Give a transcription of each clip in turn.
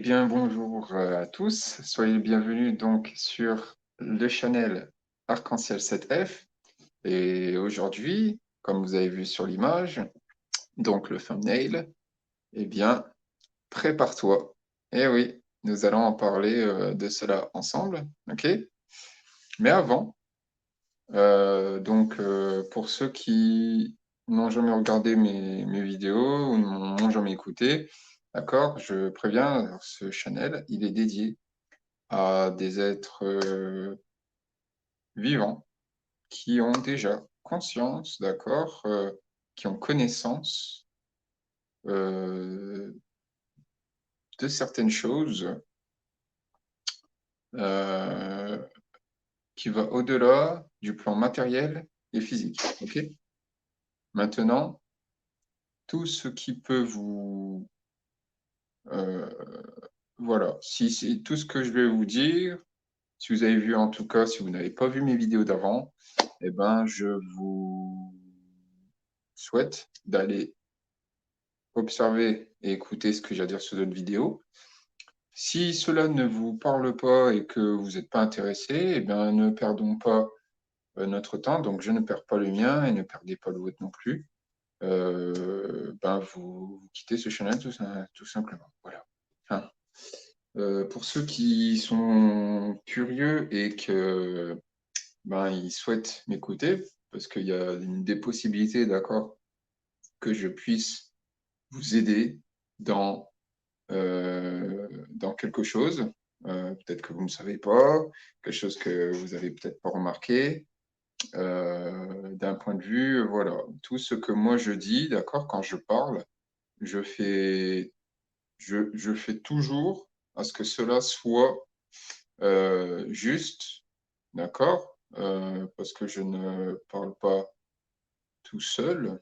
bien, bonjour à tous. Soyez les bienvenus donc sur le channel Arc-en-Ciel 7F. Et aujourd'hui, comme vous avez vu sur l'image, donc le thumbnail, eh bien, prépare-toi. Eh oui, nous allons en parler de cela ensemble, ok? Mais avant, pour ceux qui n'ont jamais regardé mes vidéos ou n'ont jamais écouté, d'accord, je préviens, ce channel, il est dédié à des êtres vivants qui ont déjà conscience, d'accord, qui ont connaissance euh, de certaines choses euh, qui va au-delà du plan matériel et physique. Ok. Maintenant, tout ce qui peut vous... euh, voilà, si tout ce que je vais vous dire, si vous avez vu en tout cas, si vous n'avez pas vu mes vidéos d'avant, eh ben, je vous souhaite d'aller observer et écouter ce que j'ai à dire sur d'autres vidéos. Si cela ne vous parle pas et que vous n'êtes pas intéressé, eh bien, ne perdons pas notre temps. Donc, je ne perds pas le mien et ne perdez pas le vôtre non plus. Vous quittez ce channel tout simplement. Voilà. Enfin, pour ceux qui sont curieux et que ils souhaitent m'écouter, parce qu'il y a des possibilités, d'accord, que je puisse vous aider dans dans quelque chose, peut-être que vous ne savez pas, quelque chose que vous avez peut-être pas remarqué, d'un point de vue, voilà, tout ce que moi je dis, d'accord, quand je parle, je fais, je fais toujours à ce que cela soit juste, d'accord, parce que je ne parle pas tout seul.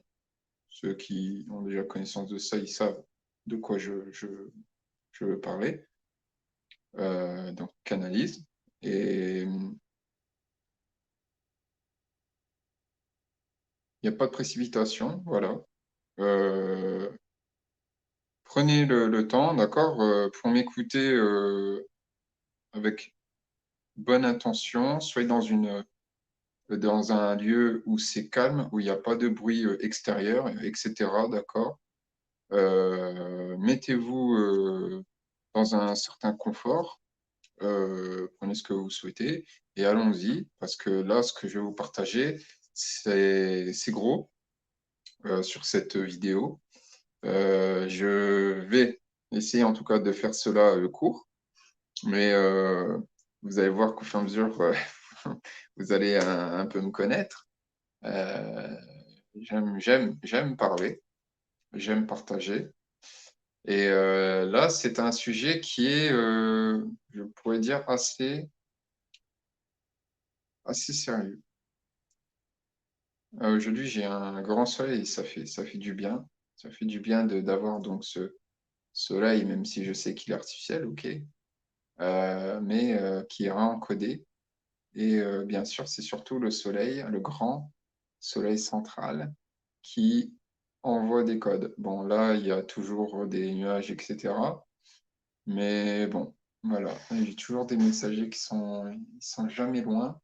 Ceux qui ont déjà connaissance de ça, ils savent de quoi je veux parler. Donc canalise. Et il n'y a pas de précipitation, voilà. Euh, Prenez le temps, d'accord, pour m'écouter avec bonne intention. Soyez dans un lieu où c'est calme, où il n'y a pas de bruit extérieur, etc. D'accord. Mettez-vous dans un certain confort. Prenez ce que vous souhaitez et allons-y, parce que là, ce que je vais vous partager, c'est gros sur cette vidéo. Je vais essayer en tout cas de faire cela court, mais vous allez voir qu'au fur et à mesure, vous allez un peu me connaître. Euh, j'aime parler, j'aime partager. Et là, c'est un sujet qui est, je pourrais dire, assez sérieux. Aujourd'hui, j'ai un grand soleil et ça fait du bien. Ça fait du bien d'avoir donc ce soleil, même si je sais qu'il est artificiel, ok, mais qui est encodé. Et bien sûr, c'est surtout le soleil, le grand soleil central, qui envoie des codes. Bon, là, il y a toujours des nuages, etc. Mais bon, voilà, j'ai toujours des messagers ils sont jamais loin.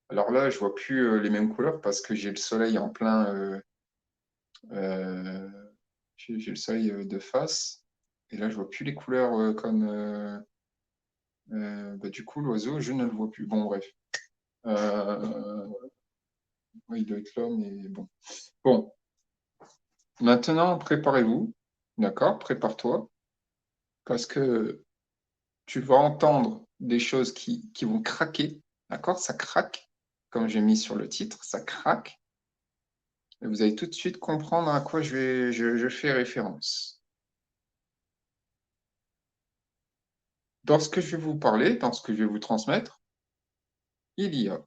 Alors là, je vois plus les mêmes couleurs parce que j'ai le soleil en plein, euh, j'ai le soleil de face. Et là, je vois plus les couleurs du coup, l'oiseau, je ne le vois plus. Bon, bref. Euh, oui, il doit être là, mais bon. Bon, maintenant, préparez-vous. D'accord? Prépare-toi. Parce que tu vas entendre des choses qui vont craquer. D'accord? Ça craque. Comme j'ai mis sur le titre, ça craque. Et vous allez tout de suite comprendre à quoi je fais référence. Dans ce que je vais vous parler, dans ce que je vais vous transmettre, il y a.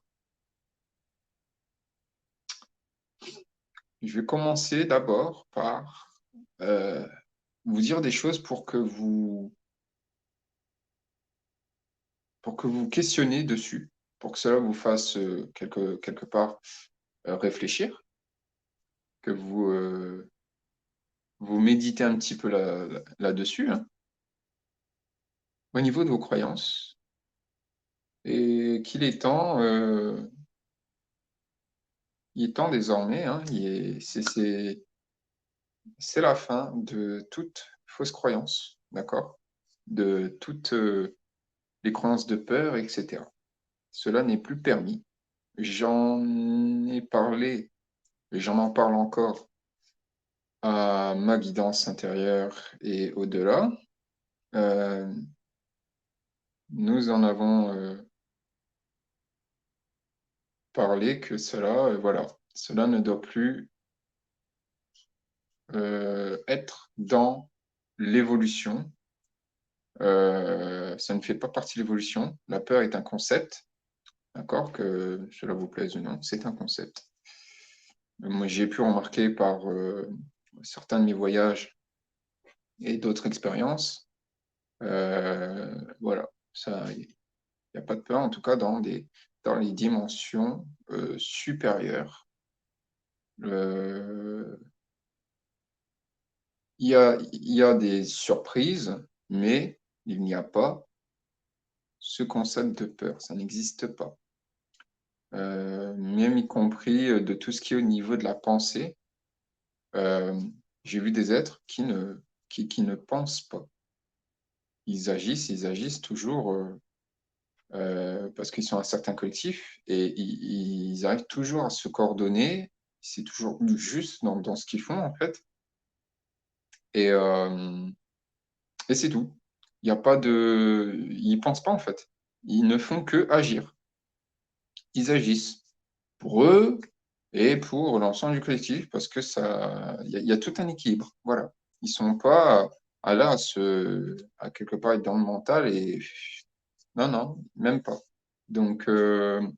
Je vais commencer d'abord par euh, vous dire des choses pour que vous questionnez dessus, pour que cela vous fasse quelque part réfléchir, que vous méditez un petit peu là-dessus, hein. au niveau de vos croyances et qu'il est temps, il est temps désormais, hein, c'est la fin de toute fausse croyance, d'accord? De toutes les croyances de peur, etc. Cela n'est plus permis. J'en ai parlé et j'en en parle encore à ma guidance intérieure et au-delà. Nous en avons parlé que cela, voilà, cela ne doit plus être dans l'évolution. Ça ne fait pas partie de l'évolution. La peur est un concept, d'accord, que cela vous plaise ou non, c'est un concept. Moi, j'ai pu remarquer par certains de mes voyages et d'autres expériences, voilà, ça, il n'y a pas de peur, en tout cas dans les dimensions supérieures. Il y a des surprises, mais il n'y a pas ce concept de peur, ça n'existe pas. Même y compris de tout ce qui est au niveau de la pensée, j'ai vu des êtres qui ne pensent pas. Ils agissent toujours parce qu'ils sont un certain collectif et ils arrivent toujours à se coordonner. C'est toujours juste dans ce qu'ils font, en fait. Et, euh, et c'est tout. Il y a pas de. Ils pensent pas, en fait. Ils ne font que agir. Ils agissent pour eux et pour l'ensemble du collectif parce que il y a tout un équilibre. Voilà. Ils sont pas là à quelque part être dans le mental et non, non, même pas. Donc, je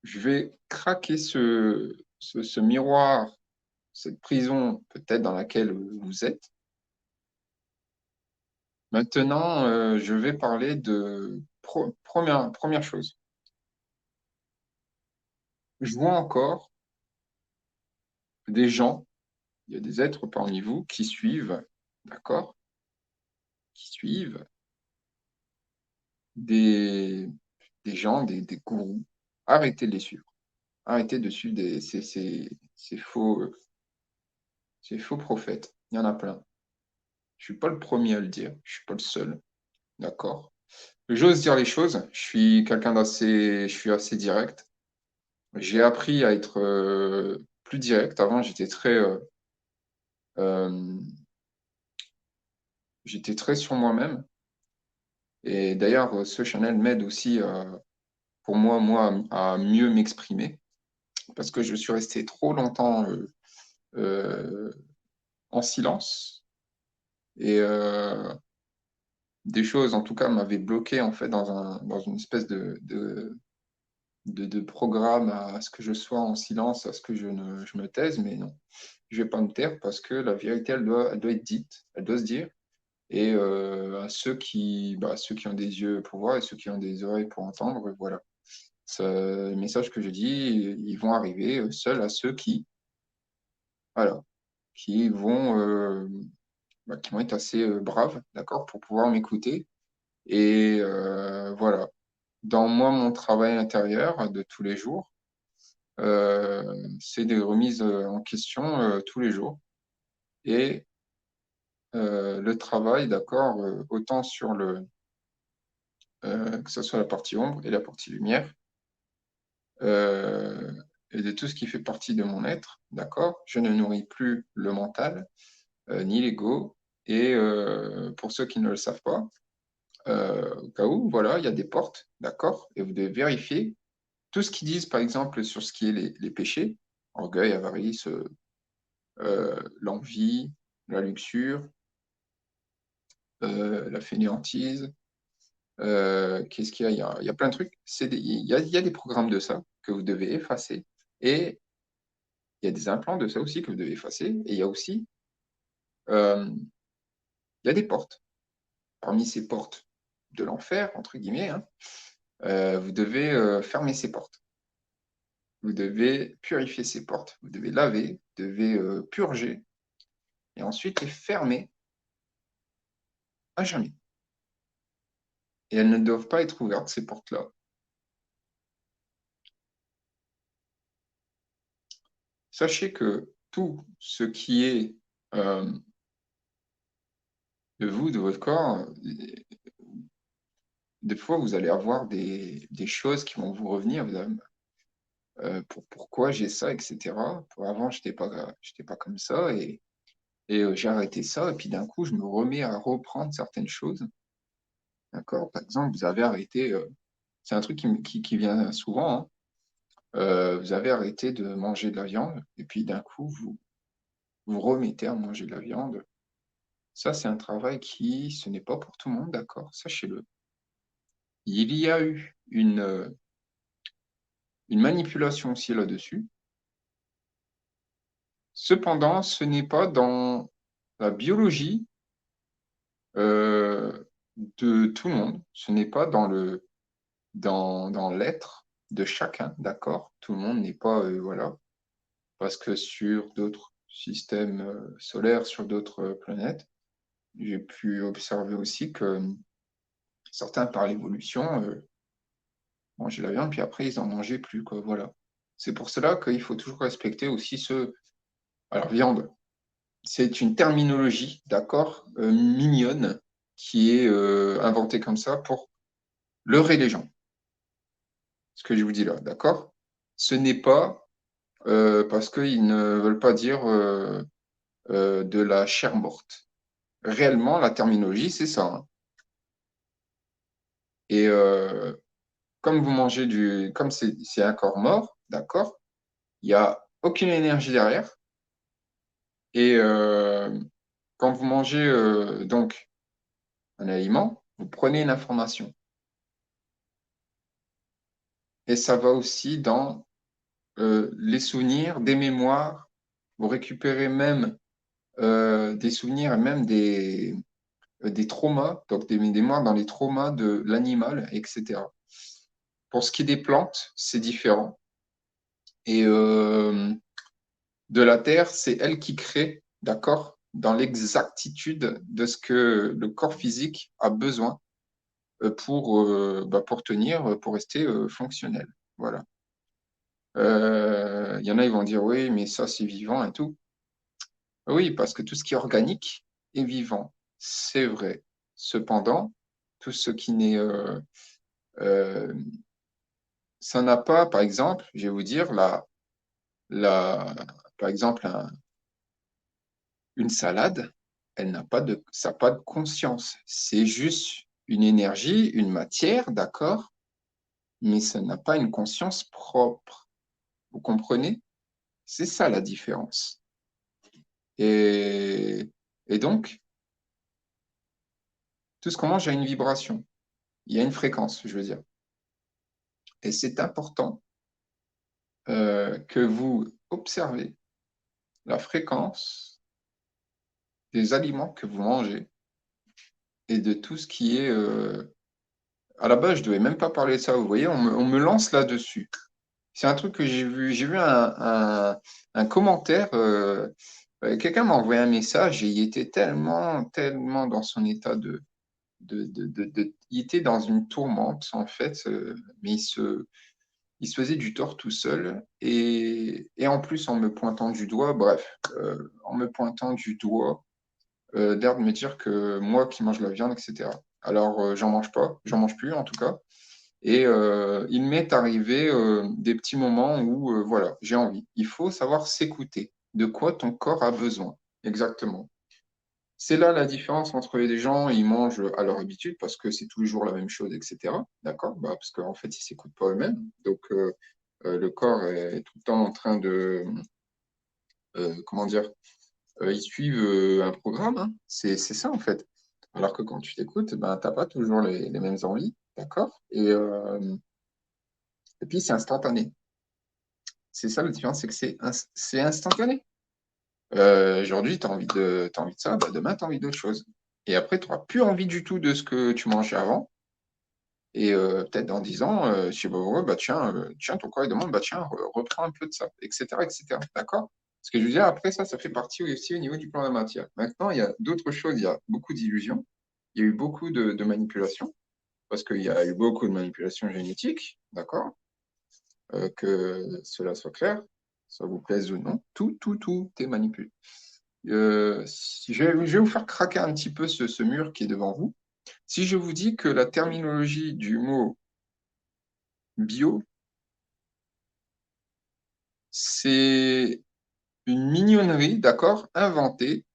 vais craquer ce miroir, cette prison peut-être dans laquelle vous êtes. Maintenant, je vais parler de première chose. Je vois encore des gens, il y a des êtres parmi vous qui suivent, d'accord, qui suivent des, des gens, des gourous. Arrêtez de les suivre. Arrêtez de suivre ces faux prophètes. Il y en a plein. Je suis pas le premier à le dire. Je suis pas le seul. D'accord? J'ose dire les choses. Je suis assez direct. J'ai appris à être plus direct. Avant, euh, j'étais très sur moi-même. Et d'ailleurs, ce channel m'aide aussi, pour moi, à mieux m'exprimer parce que je suis resté trop longtemps euh, en silence et des choses, en tout cas, m'avaient bloqué en fait dans une espèce de programme à ce que je sois en silence, à ce que je me taise, mais non, je vais pas me taire parce que la vérité, elle doit être dite, elle doit se dire. Et à ceux qui ont des yeux pour voir et ceux qui ont des oreilles pour entendre, voilà. Le message que je dis, ils vont arriver seuls à ceux voilà, qui qui vont être assez braves, d'accord, pour pouvoir m'écouter. Et voilà. Dans moi, mon travail intérieur de tous les jours, c'est des remises en question tous les jours. Et le travail, d'accord, autant sur que ce soit la partie ombre et la partie lumière, euh, et de tout ce qui fait partie de mon être, d'accord, je ne nourris plus le mental, ni l'ego. Et pour ceux qui ne le savent pas, au cas où, voilà, il y a des portes, d'accord, et vous devez vérifier tout ce qu'ils disent, par exemple, sur ce qui est les péchés, orgueil, avarice, l'envie, la luxure, la fainéantise. Qu'est-ce qu'il y a? Il y a plein de trucs. Il y a des programmes de ça que vous devez effacer. Et il y a des implants de ça aussi que vous devez effacer. Et il y a aussi euh, il y a des portes. Parmi ces portes de l'enfer, entre guillemets, hein, vous devez fermer ces portes. Vous devez purifier ces portes. Vous devez laver, vous devez purger et ensuite les fermer à jamais. et elles ne doivent pas être ouvertes, ces portes-là. Sachez que tout ce qui est de vous, de votre corps, des fois, vous allez avoir des choses qui vont vous revenir. Vous allez, pourquoi j'ai ça, etc. Avant, je n'étais pas comme ça et j'ai arrêté ça. Et puis d'un coup, je me remets à reprendre certaines choses. D'accord? Par exemple, vous avez arrêté, c'est un truc qui vient souvent, hein. Vous avez arrêté de manger de la viande et puis d'un coup, vous remettez à manger de la viande. Ça, c'est un travail ce n'est pas pour tout le monde, d'accord? Sachez-le. Il y a eu une manipulation aussi là-dessus. Cependant, ce n'est pas dans la biologie de tout le monde. Ce n'est pas dans l'être de chacun, d'accord? Tout le monde n'est pas, voilà. Parce que sur d'autres systèmes solaires, sur d'autres planètes, j'ai pu observer aussi que certains, par l'évolution, mangeaient la viande, puis après, ils n'en mangeaient plus, quoi, voilà. C'est pour cela qu'il faut toujours respecter aussi ce... Alors, viande, c'est une terminologie, d'accord, mignonne, qui est inventée comme ça pour leurrer les gens. Ce que je vous dis là, d'accord? Ce n'est pas parce qu'ils ne veulent pas dire de la chair morte. Réellement, la terminologie, c'est ça, hein. Et comme vous mangez comme c'est un corps mort, d'accord, il n'y a aucune énergie derrière. Et quand vous mangez donc un aliment, vous prenez une information. Et ça va aussi dans les souvenirs, des mémoires. Vous récupérez même des souvenirs et même des traumas, donc des mémoires dans les traumas de l'animal, etc. Pour ce qui est des plantes, c'est différent. Et de la terre, c'est elle qui crée, d'accord, dans l'exactitude de ce que le corps physique a besoin pour tenir, pour rester fonctionnel. Voilà. Il y en a, ils vont dire oui, mais ça, c'est vivant et tout. Oui, parce que tout ce qui est organique est vivant, c'est vrai. Cependant, tout ce qui n'est... euh, ça n'a pas, par exemple, je vais vous dire, par exemple, une salade, ça n'a pas de conscience. C'est juste une énergie, une matière, d'accord, mais ça n'a pas une conscience propre. Vous comprenez? C'est ça la différence. Et, et donc, tout ce qu'on mange a une vibration. Il y a une fréquence, je veux dire. Et c'est important que vous observez la fréquence des aliments que vous mangez et de tout ce qui est... à la base, je ne devais même pas parler de ça. Vous voyez, on me lance là-dessus. C'est un truc que j'ai vu. J'ai vu un commentaire. Quelqu'un m'a envoyé un message et il était tellement, tellement dans son état il était dans une tourmente, en fait, mais il se faisait du tort tout seul. Et en plus, en me pointant du doigt, bref, en me pointant du doigt, l'air de me dire que moi qui mange la viande, etc. Alors, j'en mange pas, j'en mange plus en tout cas. Et il m'est arrivé des petits moments où, voilà, j'ai envie. Il faut savoir s'écouter. De quoi ton corps a besoin, exactement. C'est là la différence entre les gens, ils mangent à leur habitude parce que c'est tous les jours la même chose, etc. D'accord? Bah, parce qu'en fait, ils ne s'écoutent pas eux-mêmes. Donc, le corps est tout le temps en train de, comment dire, ils suivent un programme, hein. C'est ça, en fait. Alors que quand tu t'écoutes, ben, tu n'as pas toujours les mêmes envies. D'accord? Et puis, c'est instantané. C'est ça la différence, c'est que c'est instantané. Aujourd'hui, t'as envie de ça, bah, demain, tu as envie d'autre chose. Et après, tu n'auras plus envie du tout de ce que tu mangeais avant. Et peut-être dans 10 ans, je sais pas pourquoi, bah, tiens, ton corps il demande, bah, tiens, reprends un peu de ça, etc. etc. D'accord? Ce que je veux dire, après ça, ça fait partie aussi au niveau du plan de la matière. Maintenant, il y a d'autres choses, il y a beaucoup d'illusions, il y a eu beaucoup de manipulations. parce qu'il y a eu beaucoup de manipulations génétiques, d'accord? Que cela soit clair, ça vous plaise ou non, tout est manipulé. Je vais vous faire craquer un petit peu ce mur qui est devant vous. Si je vous dis que la terminologie du mot bio, c'est une mignonnerie, d'accord, inventée.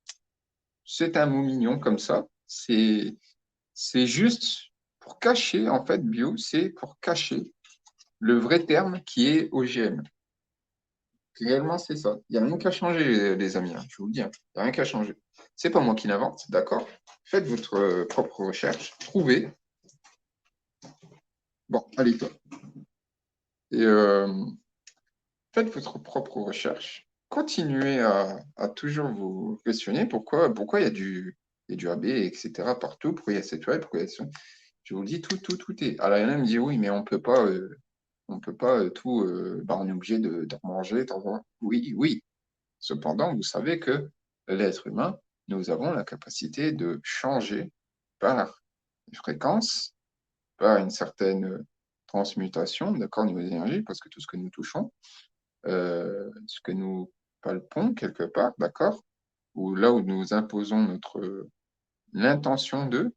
C'est un mot mignon comme ça. C'est juste pour cacher, en fait, bio, c'est pour cacher le vrai terme qui est OGM. Réellement, c'est ça. Il n'y a rien qu'à changer, les amis, hein, je vous le dis. Il n'y a rien qu'à changer. C'est pas moi qui l'invente, d'accord? Faites votre propre recherche, trouvez. Bon, allez, toi. Et faites votre propre recherche. Continuez à toujours vous questionner pourquoi il y a du AB, etc. partout, pourquoi il y a cette web, pourquoi il y a ça. Je vous le dis, tout est. Alors, il y en a qui me disent, oui, mais on peut pas tout, on est obligé de manger. Oui. Cependant, vous savez que l'être humain, nous avons la capacité de changer par une fréquence, par une certaine transmutation, d'accord, au niveau d'énergie, parce que tout ce que nous touchons, ce que nous palpons quelque part, d'accord, ou là où nous imposons l'intention de,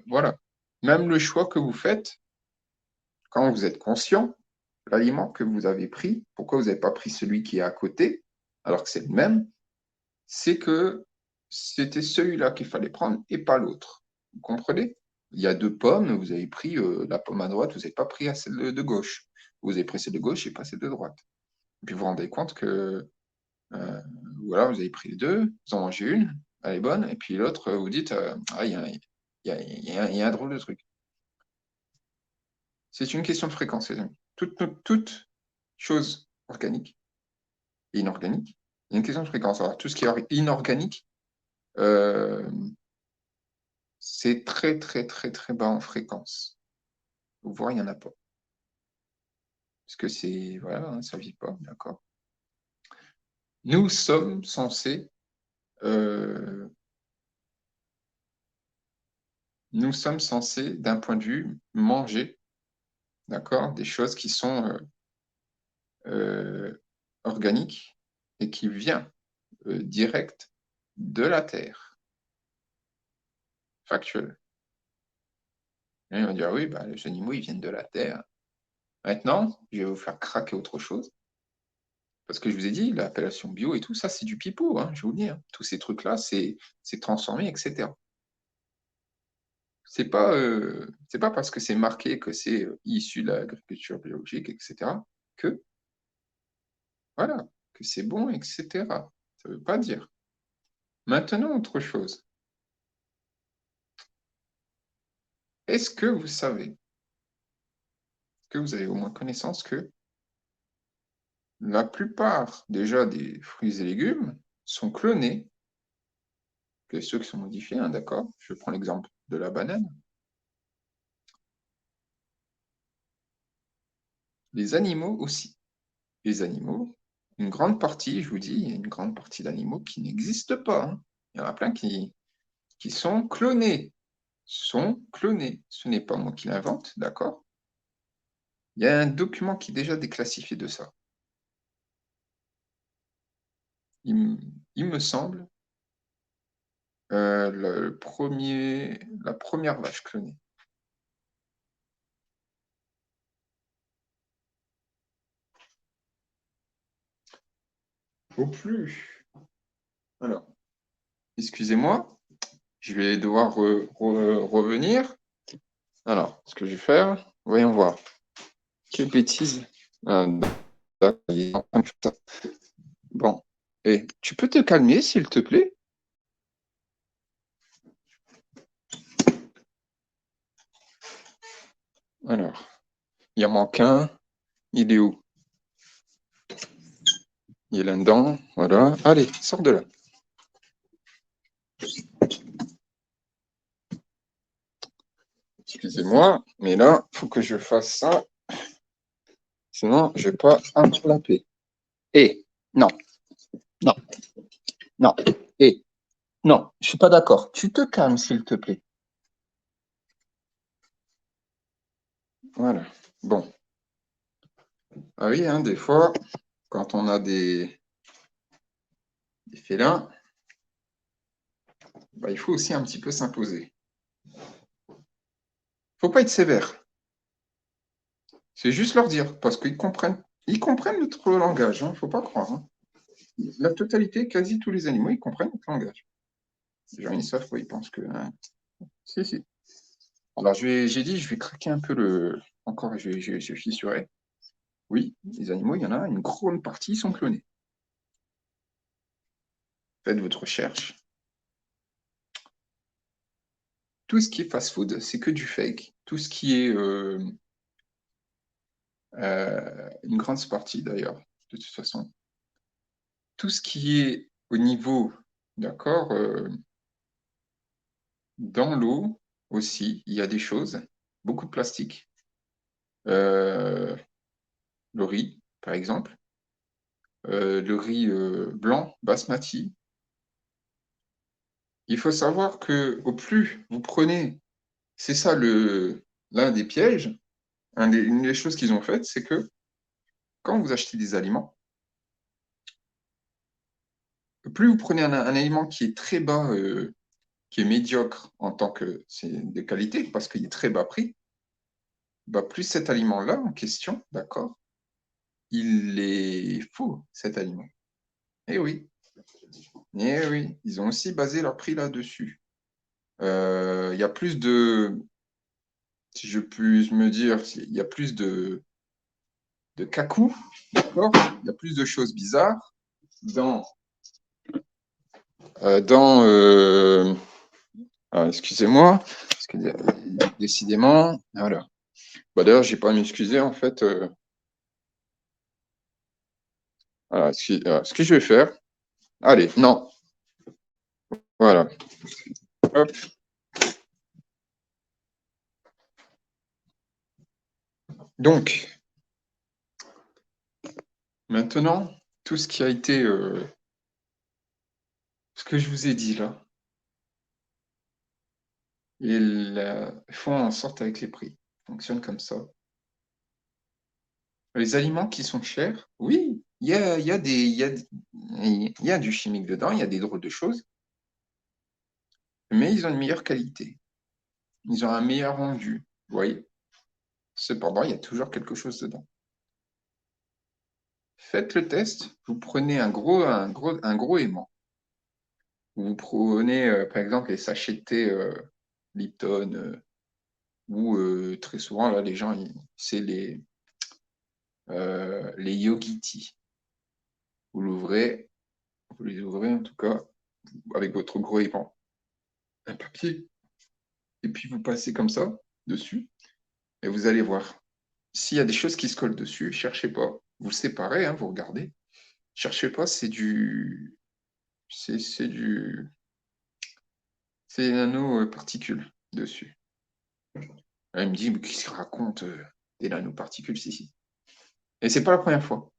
voilà. Même le choix que vous faites, quand vous êtes conscient, l'aliment que vous avez pris, pourquoi vous n'avez pas pris celui qui est à côté, alors que c'est le même, c'est que c'était celui-là qu'il fallait prendre et pas l'autre. Vous comprenez? Il y a deux pommes, vous avez pris la pomme à droite, vous n'avez pas pris celle de gauche. Vous avez pris celle de gauche et pas celle de droite. Et puis vous vous rendez compte que voilà, vous avez pris les deux, vous en mangez une, elle est bonne, et puis l'autre, vous dites, ah, il y a un drôle de truc. C'est une question de fréquence, les amis. Toute chose organique et inorganique, il y a une question de fréquence. Alors, tout ce qui est inorganique, euh, c'est très bas en fréquence. Voire il n'y en a pas. Parce que c'est, voilà, hein, ça ne vit pas, d'accord. Nous sommes censés, euh, d'un point de vue, manger, d'accord, des choses qui sont organiques et qui viennent direct de la Terre, factuel. Et on va dire, oui, bah, les animaux, ils viennent de la Terre. Maintenant, je vais vous faire craquer autre chose. Parce que je vous ai dit, l'appellation bio et tout ça, c'est du pipeau, hein, je vous le dis. Hein. Tous ces trucs-là, c'est transformé, etc. C'est pas parce que c'est marqué que c'est issu de l'agriculture biologique, etc., que, voilà, que c'est bon, etc. Ça ne veut pas dire. Maintenant, autre chose. Est-ce que vous savez, que vous avez au moins connaissance que la plupart déjà des fruits et légumes sont clonés, que ceux qui sont modifiés, hein, d'accord? Je prends l'exemple de la banane. Les animaux aussi. Les animaux, une grande partie, je vous dis, il y a une grande partie d'animaux qui n'existent pas. Hein. Il y en a plein qui sont clonés. Sont clonés. Ce n'est pas moi qui l'invente, d'accord? Il y a un document qui est déjà déclassifié de ça. Il me semble, la première vache clonée. Au plus. Alors, excusez-moi, je vais devoir revenir. Alors, ce que je vais faire, voyons voir. Quelle bêtise. Ah, d'accord. Bon. Et tu peux te calmer, s'il te plaît? Alors, il en manque un. Il est où? Il est là-dedans. Voilà. Allez, sors de là. Excusez-moi, mais là, il faut que je fasse ça. Sinon, je ne vais pas avoir la paix. Eh, non, non, non. Eh, non, je ne suis pas d'accord. Tu te calmes, s'il te plaît. Voilà. Bon. Ah oui, hein, des fois, quand on a des félins, bah, il faut aussi un petit peu s'imposer. Faut pas être sévère. C'est juste leur dire, parce ils comprennent notre langage, hein, faut pas croire. Hein. La totalité, quasi tous les animaux, ils comprennent notre langage. Les gens, ils savent quoi, ils pensent que. Hein. Si, si. Alors, j'ai dit, je vais craquer un peu le. Encore, je fissurer. Oui, les animaux, il y en a une grande partie sont clonés. Faites votre recherche. Tout ce qui est fast-food, c'est que du fake. Tout ce qui est une grande partie d'ailleurs, de toute façon. Tout ce qui est au niveau, d'accord, dans l'eau aussi, il y a des choses, beaucoup de plastique. Le riz, par exemple, le riz blanc, basmati. Il faut savoir que au plus vous prenez, c'est ça l'un des pièges, une des choses qu'ils ont faites, c'est que quand vous achetez des aliments, plus vous prenez un aliment qui est très bas, qui est médiocre en tant que c'est de qualité, parce qu'il est très bas prix, bah plus cet aliment-là en question, d'accord, il est faux, cet aliment. Eh oui, ils ont aussi basé leur prix là-dessus. Il y a plus de, si je puis me dire, il y a plus de cacou, d'accord? Il y a plus de choses bizarres dans, dans excusez-moi, parce que décidément, voilà. Bah, d'ailleurs, j'ai pas à m'excuser, en fait. Voilà, ce que je vais faire, allez, non, voilà. Hop. Donc, maintenant, tout ce qui a été, ce que je vous ai dit là, ils font en sorte avec les prix. Fonctionne comme ça. Les aliments qui sont chers, oui, il y a du chimique dedans, il y a des drôles de choses, mais ils ont une meilleure qualité. Ils ont un meilleur rendu, vous voyez. Cependant, il y a toujours quelque chose dedans. Faites le test, vous prenez un gros aimant. Vous prenez, par exemple, les sachets de thé Lipton, ou très souvent, là, les gens, c'est les Yogiti. Vous l'ouvrez, vous les ouvrez en tout cas, avec votre gros aimant, un papier, et puis vous passez comme ça, dessus, et vous allez voir. S'il y a des choses qui se collent dessus, cherchez pas. Vous le séparez, hein, vous regardez. Cherchez pas, c'est du, c'est des nanoparticules dessus. Là, il me dit, mais qu'est-ce qu'il raconte des nanoparticules, si. Et c'est pas la première fois.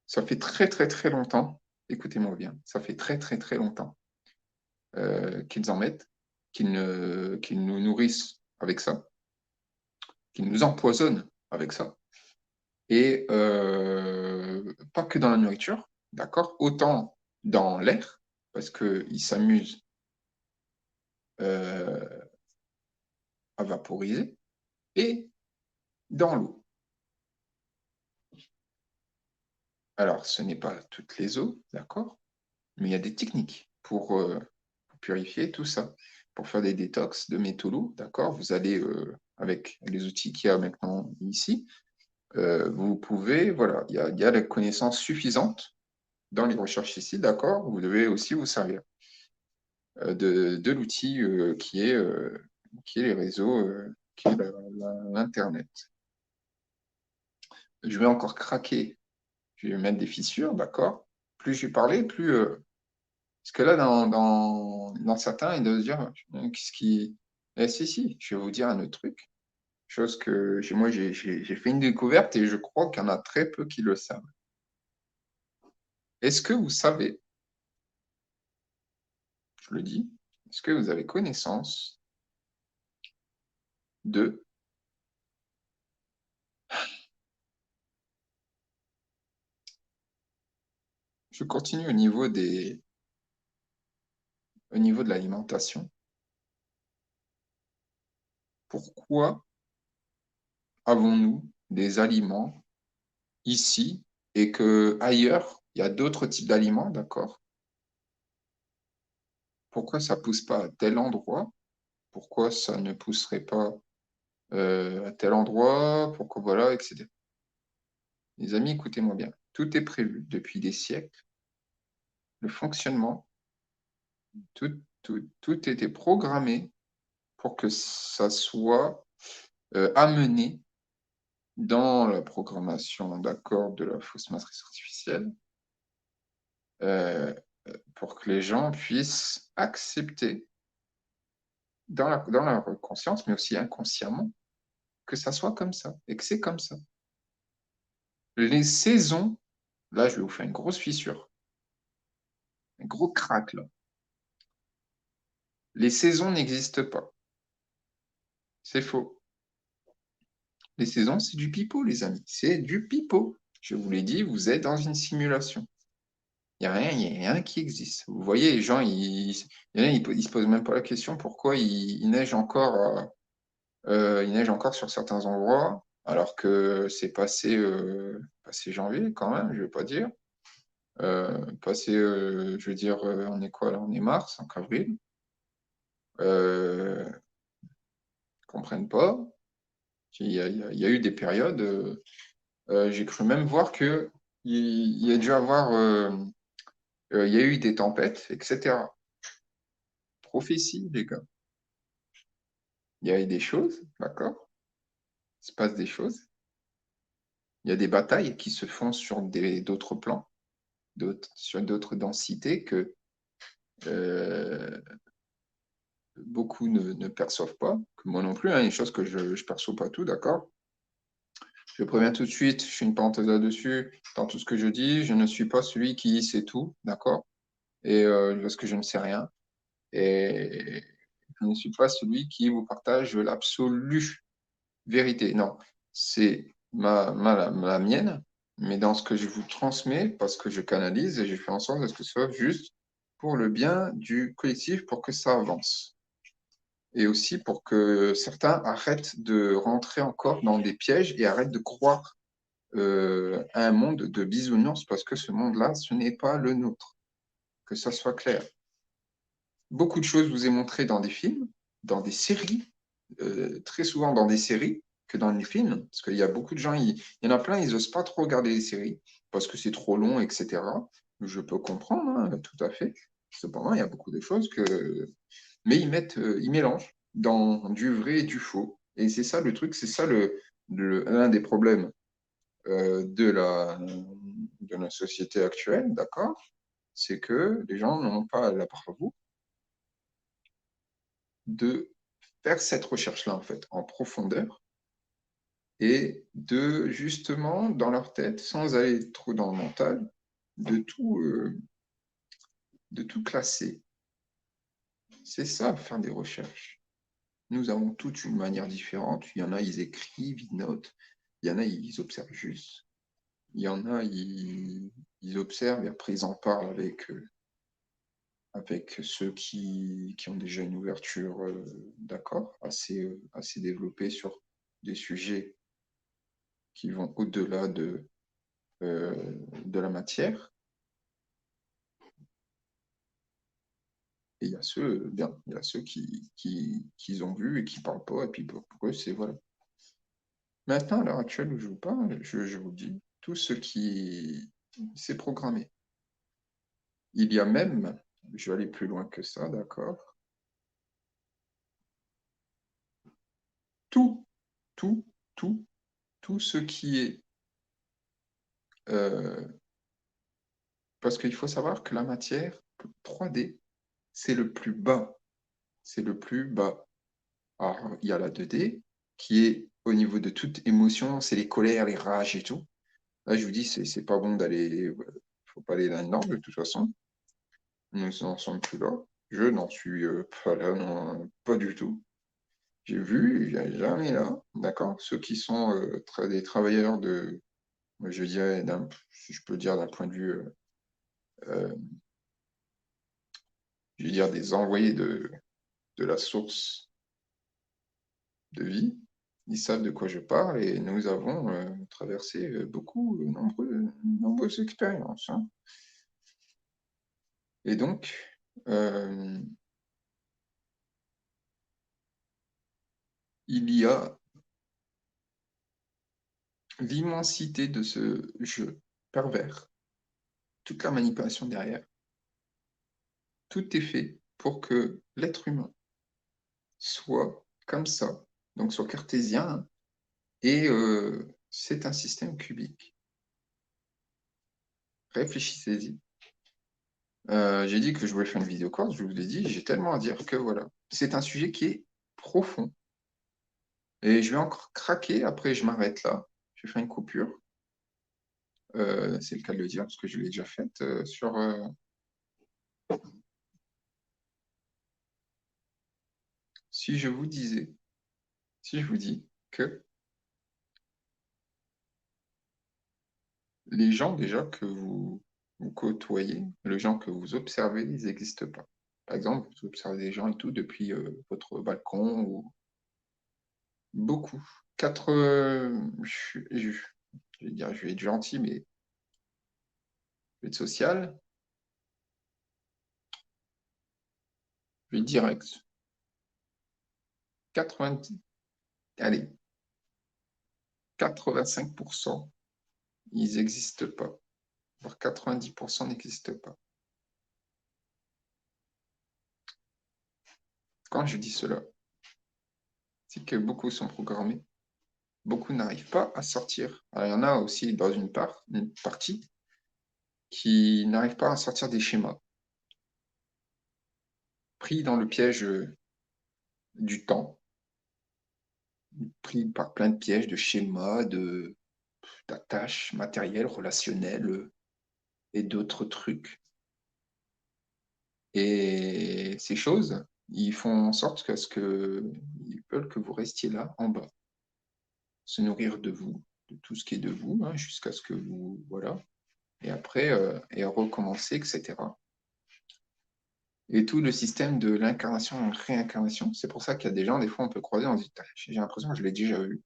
Ça fait très très très longtemps, écoutez-moi bien, ça fait très très très longtemps qu'ils en mettent, qu'ils nous nourrissent avec ça, qu'ils nous empoisonnent avec ça. Et pas que dans la nourriture, d'accord? Autant dans l'air, parce qu'ils s'amusent euh, à vaporiser, et dans l'eau. Alors, ce n'est pas toutes les eaux, d'accord? Mais il y a des techniques pour purifier tout ça, pour faire des détox de métaux lourds, d'accord? Vous allez, avec les outils qu'il y a maintenant ici, vous pouvez, voilà, il y a la connaissance suffisante dans les recherches ici, d'accord? Vous devez aussi vous servir de l'outil qui est les réseaux, qui est l'Internet. Je vais encore craquer, je vais mettre des fissures, d'accord? Plus je vais parler, plus parce que là, dans certains, ils doivent se dire, qu'est-ce qui. Eh, si, je vais vous dire un autre truc. Chose que moi, j'ai fait une découverte et je crois qu'il y en a très peu qui le savent. Est-ce que vous savez, je le dis, est-ce que vous avez connaissance de Je continue au niveau de l'alimentation. Pourquoi avons-nous des aliments ici et que ailleurs, il y a d'autres types d'aliments, d'accord? Pourquoi ça pousse pas à tel endroit? Pourquoi ça ne pousserait pas à tel endroit? Pourquoi voilà, etc. Les amis, écoutez-moi bien. Tout est prévu depuis des siècles. Le fonctionnement, tout était programmé pour que ça soit amené dans la programmation, d'accord, de la fausse matrice artificielle, pour que les gens puissent accepter dans leur conscience, mais aussi inconsciemment, que ça soit comme ça et que c'est comme ça. Les saisons, là, je vais vous faire une grosse fissure, un gros crack, là. Les saisons n'existent pas. C'est faux. Les saisons, c'est du pipeau, les amis. C'est du pipeau. Je vous l'ai dit, vous êtes dans une simulation. Il n'y a rien qui existe. Vous voyez, les gens, il y en a, ils se posent même pas la question pourquoi il neige encore, il neige encore sur certains endroits, alors que c'est passé janvier quand même, je vais pas dire. Je veux dire, on est quoi là? On est mars, donc avril. Ils comprennent pas. Il y a eu des périodes, j'ai cru même voir que il y a dû avoir, il y a eu des tempêtes, etc. Prophétie, les gars. Il y a eu des choses, d'accord? Il se passe des choses. Il y a des batailles qui se font sur d'autres plans, sur d'autres densités que euh, beaucoup ne perçoivent pas, que moi non plus, hein, une chose que je ne perçois pas tout, d'accord? Je préviens tout de suite, je fais une parenthèse là-dessus, dans tout ce que je dis, je ne suis pas celui qui sait tout, d'accord? Et parce que je ne sais rien. Et je ne suis pas celui qui vous partage l'absolue vérité. Non, c'est la mienne, mais dans ce que je vous transmets, parce que je canalise et je fais en sorte que ce soit juste pour le bien du collectif, pour que ça avance. Et aussi pour que certains arrêtent de rentrer encore dans des pièges et arrêtent de croire à un monde de bisounours, parce que ce monde-là, ce n'est pas le nôtre. Que ça soit clair. Beaucoup de choses vous est montré dans des films, dans des séries, très souvent dans des séries que dans les films, parce qu'il y a beaucoup de gens, il y en a plein, ils n'osent pas trop regarder les séries parce que c'est trop long, etc. Je peux comprendre, hein, tout à fait. Cependant, il y a beaucoup de choses que... Mais ils mélangent dans du vrai et du faux. Et c'est ça le truc, c'est ça l'un des problèmes de la société actuelle, d'accord? C'est que les gens n'ont pas la bravoure de faire cette recherche-là, en fait, en profondeur, et de, justement, dans leur tête, sans aller trop dans le mental, de de tout classer. C'est ça, faire des recherches. Nous avons toutes une manière différente. Il y en a, ils écrivent, ils notent. Il y en a, ils observent juste. Il y en a, ils observent et après, ils en parlent avec ceux qui ont déjà une ouverture, d'accord, assez développée sur des sujets qui vont au-delà de la matière. Et il y a ceux, bien, il y a ceux qui ont vu et qui ne parlent pas, et puis pour eux, c'est voilà. Maintenant, à l'heure actuelle où je vous parle, je vous dis, tout ce qui s'est programmé. Il y a même, je vais aller plus loin que ça, d'accord, tout, tout, tout, tout ce qui est... euh, parce qu'il faut savoir que la matière 3D, c'est le plus bas. C'est le plus bas. Alors, il y a la 2D qui est au niveau de toute émotion, c'est les colères, les rages et tout. Là, je vous dis, c'est pas bon d'aller, faut pas aller là-dedans de toute façon. Nous n'en sommes plus là. Je n'en suis pas là, non, pas du tout. J'ai vu, il n'y a jamais là, d'accord? Ceux qui sont des travailleurs de, moi, je dirais, si je peux dire d'un point de vue je veux dire, des envoyés de la source de vie. Ils savent de quoi je parle et nous avons traversé nombreuses expériences. Hein. Et donc, il y a l'immensité de ce jeu pervers, toute la manipulation derrière. Tout est fait pour que l'être humain soit comme ça, donc soit cartésien, hein, et c'est un système cubique. Réfléchissez-y. J'ai dit que je voulais faire une vidéo courte, je vous l'ai dit, j'ai tellement à dire que voilà. C'est un sujet qui est profond. Et je vais encore craquer, après je m'arrête là. Je vais faire une coupure. C'est le cas de le dire, parce que je l'ai déjà faite sur... Si je vous disais, si je vous dis que les gens déjà que vous côtoyez, les gens que vous observez, ils n'existent pas. Par exemple, vous observez des gens et tout depuis votre balcon ou beaucoup. Je vais dire, je vais être gentil, mais je vais être social. Je vais être direct. 90, allez, 85%, ils n'existent pas. Voire 90% n'existent pas. Quand je dis cela, c'est que beaucoup sont programmés. Beaucoup n'arrivent pas à sortir. Alors, il y en a aussi dans une partie qui n'arrivent pas à sortir des schémas. Pris dans le piège du temps, pris par plein de pièges, de schémas, d'attaches matérielles, relationnelles et d'autres trucs. Et ces choses, ils font en sorte ils veulent que vous restiez là, en bas, se nourrir de vous, de tout ce qui est de vous, hein, jusqu'à ce que vous, voilà, et après, et recommencer, etc. Et tout le système de l'incarnation et réincarnation, c'est pour ça qu'il y a des gens, des fois, on peut croiser, on se dit, j'ai l'impression que je l'ai déjà vu.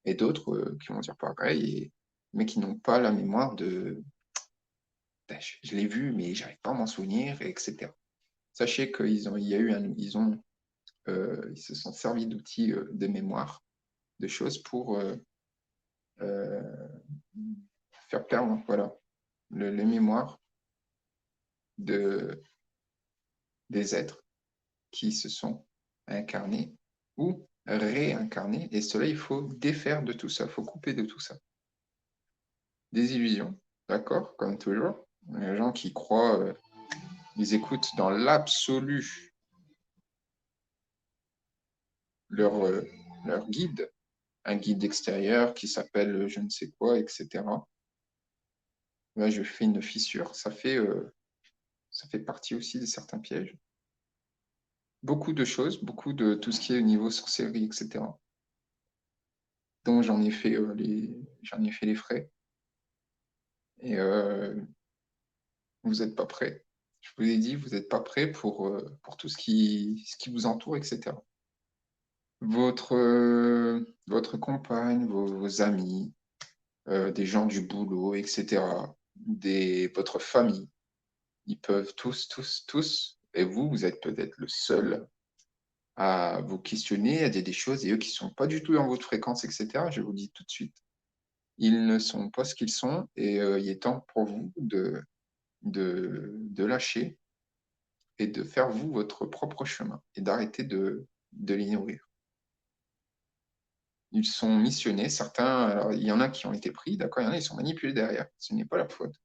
Et d'autres qui vont dire pareil, mais qui n'ont pas la mémoire de, je l'ai vu, mais j'arrive pas à m'en souvenir, etc. Sachez ils se sont servis d'outils de mémoire, de choses pour euh, faire perdre, voilà, les mémoires de, des êtres qui se sont incarnés ou réincarnés. Et cela, il faut défaire de tout ça, il faut couper de tout ça. Des illusions, d'accord, comme toujours. Les gens qui croient, ils écoutent dans l'absolu leur, leur guide, un guide extérieur qui s'appelle je ne sais quoi, etc. Là, je fais une fissure, ça fait partie aussi de certains pièges. Beaucoup de choses, beaucoup de tout ce qui est au niveau sorcellerie, etc. Donc j'en ai fait les frais. Et vous n'êtes pas prêts. Je vous ai dit, vous n'êtes pas prêts pour tout ce qui vous entoure, etc. Votre compagne, vos amis, des gens du boulot, etc. Votre famille, ils peuvent tous, et vous êtes peut-être le seul à vous questionner, à dire des choses, et eux qui ne sont pas du tout dans votre fréquence, etc. Je vous dis tout de suite, ils ne sont pas ce qu'ils sont, et il est temps pour vous de lâcher et de faire vous votre propre chemin, et d'arrêter de les nourrir. Ils sont missionnés, certains, alors il y en a qui ont été pris, d'accord, il y en a qui sont manipulés derrière, ce n'est pas leur faute.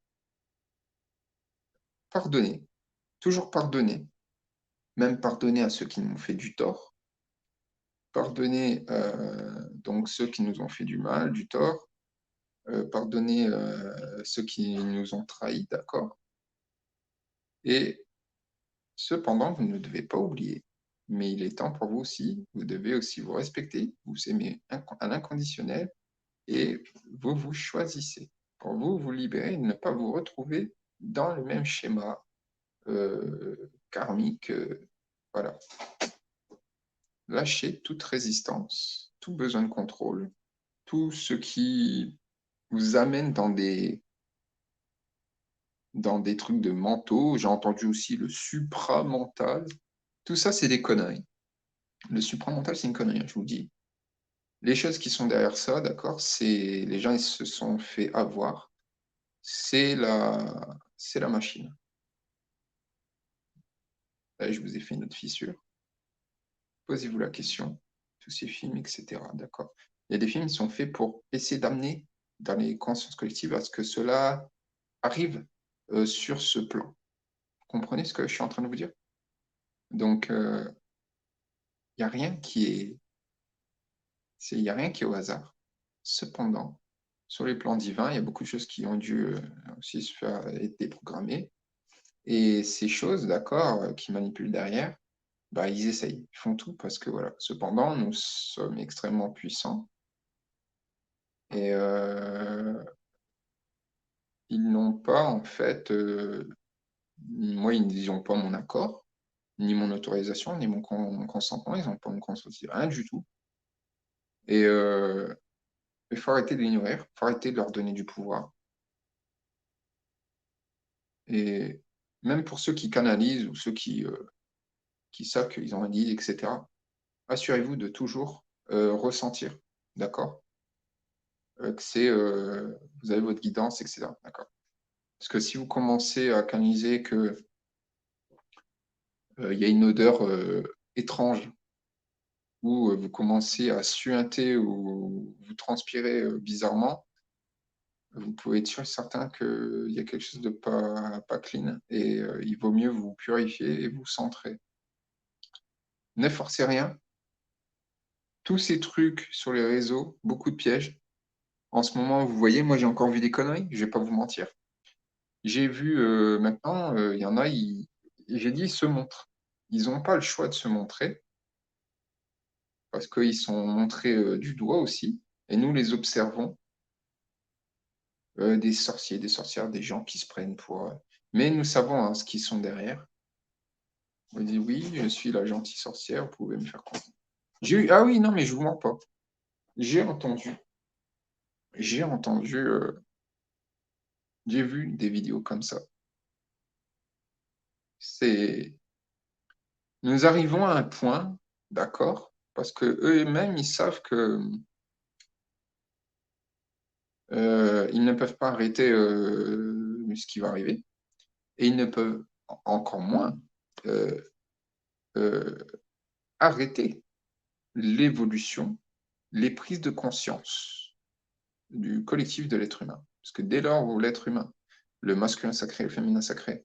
Pardonner, toujours pardonner, même pardonner à ceux qui nous ont fait du tort, pardonner donc ceux qui nous ont fait du mal, du tort, pardonner ceux qui nous ont trahis, d'accord. Et cependant, vous ne devez pas oublier, mais il est temps pour vous aussi, vous devez aussi vous respecter, vous aimer à l'inconditionnel, et vous vous choisissez pour vous libérer et ne pas vous retrouver dans le même schéma karmique. Voilà. Lâchez toute résistance, tout besoin de contrôle, tout ce qui vous amène dans des trucs de mentaux. J'ai entendu aussi le supramental. Tout ça, c'est des conneries. Le supramental, c'est une connerie, je vous dis. Les choses qui sont derrière ça, d'accord, c'est les gens, ils se sont fait avoir. C'est la machine. Là, je vous ai fait une autre fissure. Posez-vous la question. Tous ces films, etc. D'accord. Il y a des films qui sont faits pour essayer d'amener dans les consciences collectives à ce que cela arrive sur ce plan. Vous comprenez ce que je suis en train de vous dire? Donc, il n'y a rien qui est, il y a rien qui est au hasard. Cependant, sur les plans divins, il y a beaucoup de choses qui ont dû aussi se faire être déprogrammées. Et ces choses, d'accord, qui manipulent derrière, bah, ils essayent, ils font tout parce que voilà. Cependant, nous sommes extrêmement puissants et ils n'ont pas, en fait, moi, ils n'ont pas mon accord, ni mon autorisation, ni mon consentement, ils n'ont pas mon consentement, rien du tout. Et il faut arrêter de l'ignorer, il faut arrêter de leur donner du pouvoir. Et même pour ceux qui canalisent ou ceux qui savent qu'ils ont un guide, etc., assurez-vous de toujours ressentir, d'accord? Que vous avez votre guidance, etc. D'accord? Parce que si vous commencez à canaliser que il y a une odeur étrange, ou vous commencez à suinter ou vous transpirez bizarrement, vous pouvez être sûr et certain qu'il y a quelque chose de pas clean et il vaut mieux vous purifier et vous centrer. Ne forcez rien. Tous ces trucs sur les réseaux, beaucoup de pièges. En ce moment, vous voyez, moi j'ai encore vu des conneries, je vais pas vous mentir. J'ai vu maintenant, il y en a, j'ai dit, ils se montrent. Ils n'ont pas le choix de se montrer parce qu'ils sont montrés du doigt aussi. Et nous les observons, des sorciers, des sorcières, des gens qui se prennent pour. Mais nous savons hein, ce qu'ils sont derrière. On dit oui, je suis la gentille sorcière, vous pouvez me faire confiance. Ah oui, non, mais je vous mens pas. J'ai entendu, j'ai entendu, j'ai vu des vidéos comme ça. Nous arrivons à un point, d'accord, parce que eux-mêmes, ils savent que ils ne peuvent pas arrêter ce qui va arriver, et ils ne peuvent encore moins euh, euh, arrêter l'évolution, les prises de conscience du collectif de l'être humain. Parce que dès lors où l'être humain, le masculin sacré et le féminin sacré,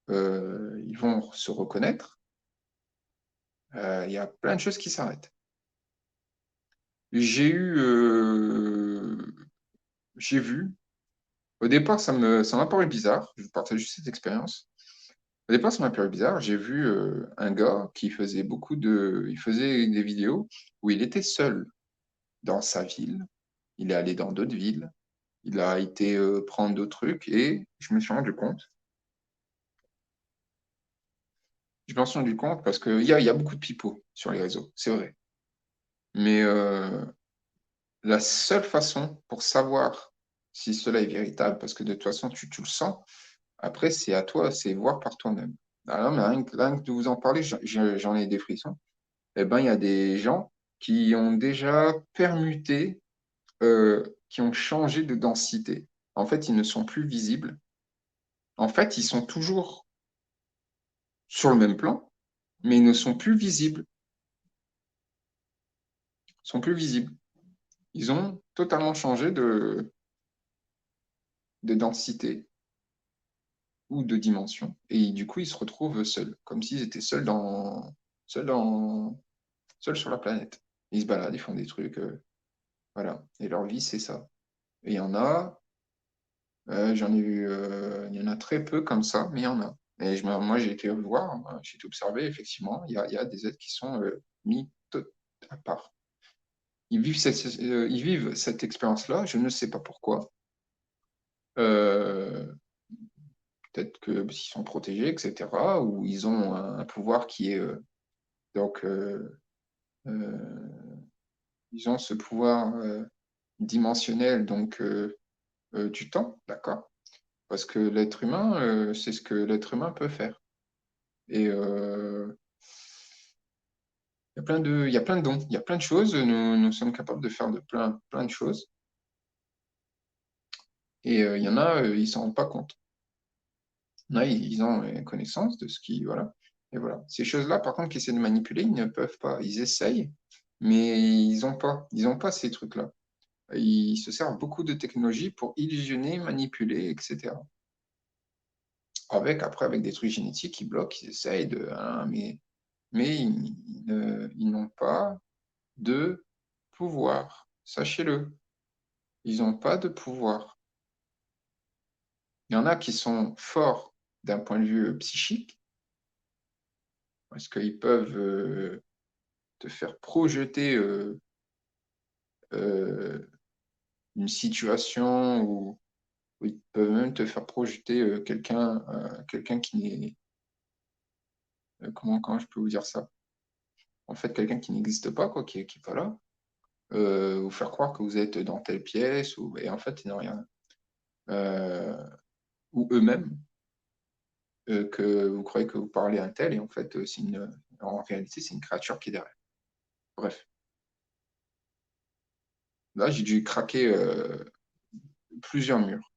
ils vont se reconnaître, il y a plein de choses qui s'arrêtent. J'ai vu, au départ, ça m'a paru bizarre, je vous partage juste cette expérience. Au départ, ça m'a paru bizarre. J'ai vu un gars qui faisait il faisait des vidéos où il était seul dans sa ville. Il est allé dans d'autres villes. Il a été prendre d'autres trucs et je me suis rendu compte. Je me suis rendu compte parce qu'il y a beaucoup de pipeaux sur les réseaux, c'est vrai. Mais la seule façon pour savoir si cela est véritable, parce que de toute façon, tu le sens, après, c'est à toi, c'est voir par toi-même. Alors, mais rien que de vous en parler, j'en ai des frissons. Eh ben, il y a des gens qui ont déjà permuté, qui ont changé de densité. En fait, ils ne sont plus visibles. En fait, ils sont toujours sur le même plan, mais ils ne sont plus visibles. Ils sont plus visibles. Ils ont totalement changé de densité ou de dimension. Et du coup, ils se retrouvent seuls, comme s'ils étaient seuls, dans, seuls sur la planète. Ils se baladent, ils font des trucs. Voilà. Et leur vie, c'est ça. Et il y en a, j'en ai vu, il y en a très peu comme ça, mais il y en a. Et moi, j'ai été voir, j'ai été observé, effectivement, il y a des êtres qui sont mis à part. Ils vivent cette expérience-là, je ne sais pas pourquoi. Euh, peut-être que s'ils sont protégés, etc., ou ils ont un pouvoir qui est donc ils ont ce pouvoir dimensionnel donc du temps, d'accord? Parce que l'être humain, c'est ce que l'être humain peut faire. Et il y a plein de dons, il y a plein de choses. Nous sommes capables de faire de plein de choses. Et il y en a, ils s'en rendent pas compte. Il y en a, ils ont connaissance de ce qui, voilà. Et voilà. Ces choses-là, par contre, qui essaient de manipuler, ils ne peuvent pas. Ils essayent, mais ils ont pas ces trucs-là. Ils se servent beaucoup de technologies pour illusionner, manipuler, etc. Avec des trucs génétiques qui bloquent, ils essayent de, hein, mais ils n'ont pas de pouvoir. Sachez-le, ils n'ont pas de pouvoir. Il y en a qui sont forts d'un point de vue psychique, parce qu'ils peuvent te faire projeter euh, une situation où ils peuvent même te faire projeter quelqu'un qui n'est... comment je peux vous dire ça? En fait, quelqu'un qui n'existe pas, quoi, qui est pas là. Vous faire croire que vous êtes dans telle pièce, et en fait, ils n'ont rien. Ou eux-mêmes, que vous croyez que vous parlez à un tel, et en fait, en réalité, c'est une créature qui est derrière. Bref, là, j'ai dû craquer plusieurs murs.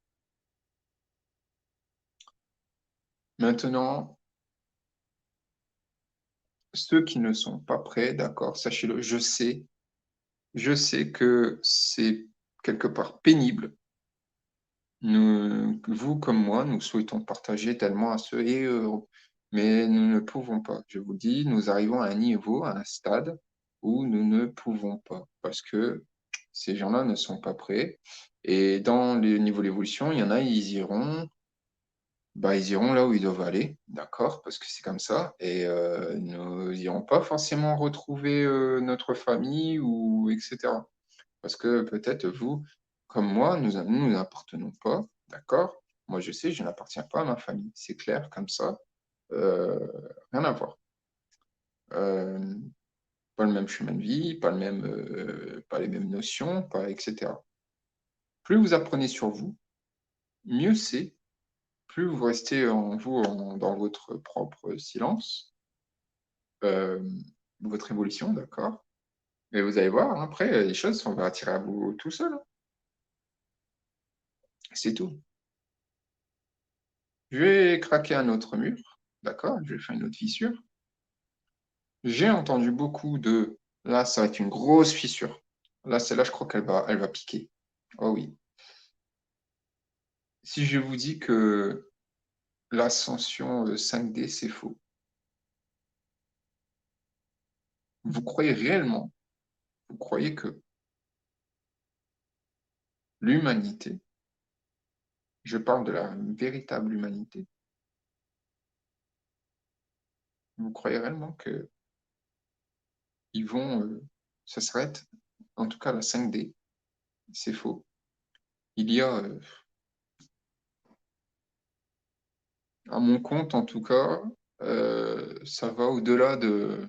Maintenant, ceux qui ne sont pas prêts, d'accord, sachez-le, je sais que c'est quelque part pénible. Vous comme moi, nous souhaitons partager tellement à ceux et heureux, mais nous ne pouvons pas. Je vous dis, nous arrivons à un niveau, à un stade où nous ne pouvons pas, parce que ces gens-là ne sont pas prêts. Et dans le niveau d'évolution, il y en a, ils iront là où ils doivent aller, d'accord, parce que c'est comme ça. Et nous n'irons pas forcément retrouver notre famille ou etc. Parce que peut-être vous, comme moi, nous n'appartenons pas, d'accord? Moi, je sais, je n'appartiens pas à ma famille. C'est clair, comme ça. Euh, rien à voir. Euh, pas le même chemin de vie, pas les mêmes notions, pas, etc. Plus vous apprenez sur vous, mieux c'est. Plus vous restez en vous, dans votre propre silence, euh, votre évolution, d'accord? Et vous allez voir, hein, après, les choses vont attirer à vous tout seul, hein. C'est tout. Je vais craquer un autre mur, d'accord? Je vais faire une autre fissure. J'ai entendu beaucoup de... Là, ça va être une grosse fissure. Là, celle-là, je crois elle va piquer. Oh oui. Si je vous dis que l'ascension 5D, c'est faux, vous croyez réellement, vous croyez que l'humanité, je parle de la véritable humanité, vous croyez réellement que ils vont, ça s'arrête, en tout cas la 5D, c'est faux. Il y a, à mon compte en tout cas, ça va au-delà de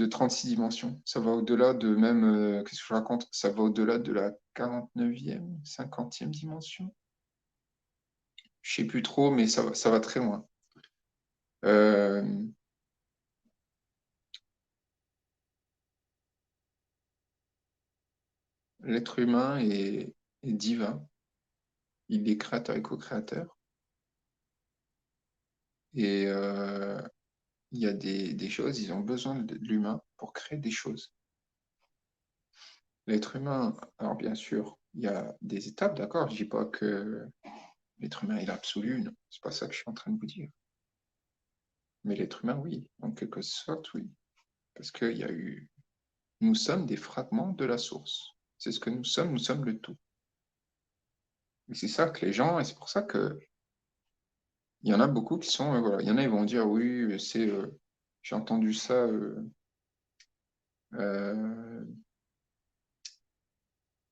36 dimensions. Ça va au-delà de même, qu'est-ce que je raconte? Ça va au-delà de la 49e, 50e dimension. Je sais plus trop, mais ça va très loin. Euh, L'être humain est divin. Il est créateur et co-créateur. Et il y a des choses, ils ont besoin de l'humain pour créer des choses. L'être humain, alors bien sûr, il y a des étapes, d'accord? Je dis pas que l'être humain est l'absolu, non. C'est pas ça que je suis en train de vous dire. Mais l'être humain, oui, en quelque sorte, oui. Parce qu'il y a eu... Nous sommes des fragments de la source. C'est ce que nous sommes le tout. Et c'est ça que les gens, et c'est pour ça que il y en a beaucoup qui sont, voilà, il y en a, ils vont dire, oui, j'ai entendu ça, euh,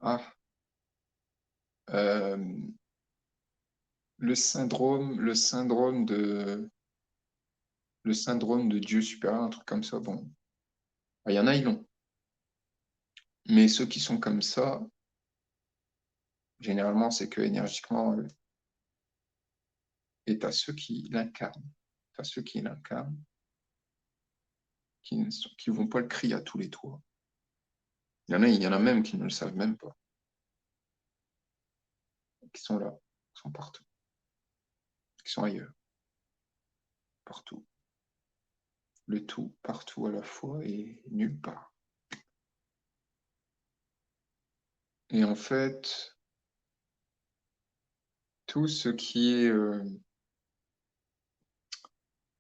ah, le syndrome de Dieu supérieur, un truc comme ça. Bon, il y en a, ils l'ont. Mais ceux qui sont comme ça, généralement, c'est que énergiquement, et t'as ceux qui l'incarnent. T'as ceux qui l'incarnent, qui vont pas le crier à tous les toits. Il y en a même qui ne le savent même pas. Qui sont là, qui sont partout, qui sont ailleurs, partout. Le tout, partout à la fois et nulle part. Et en fait, tout ce qui est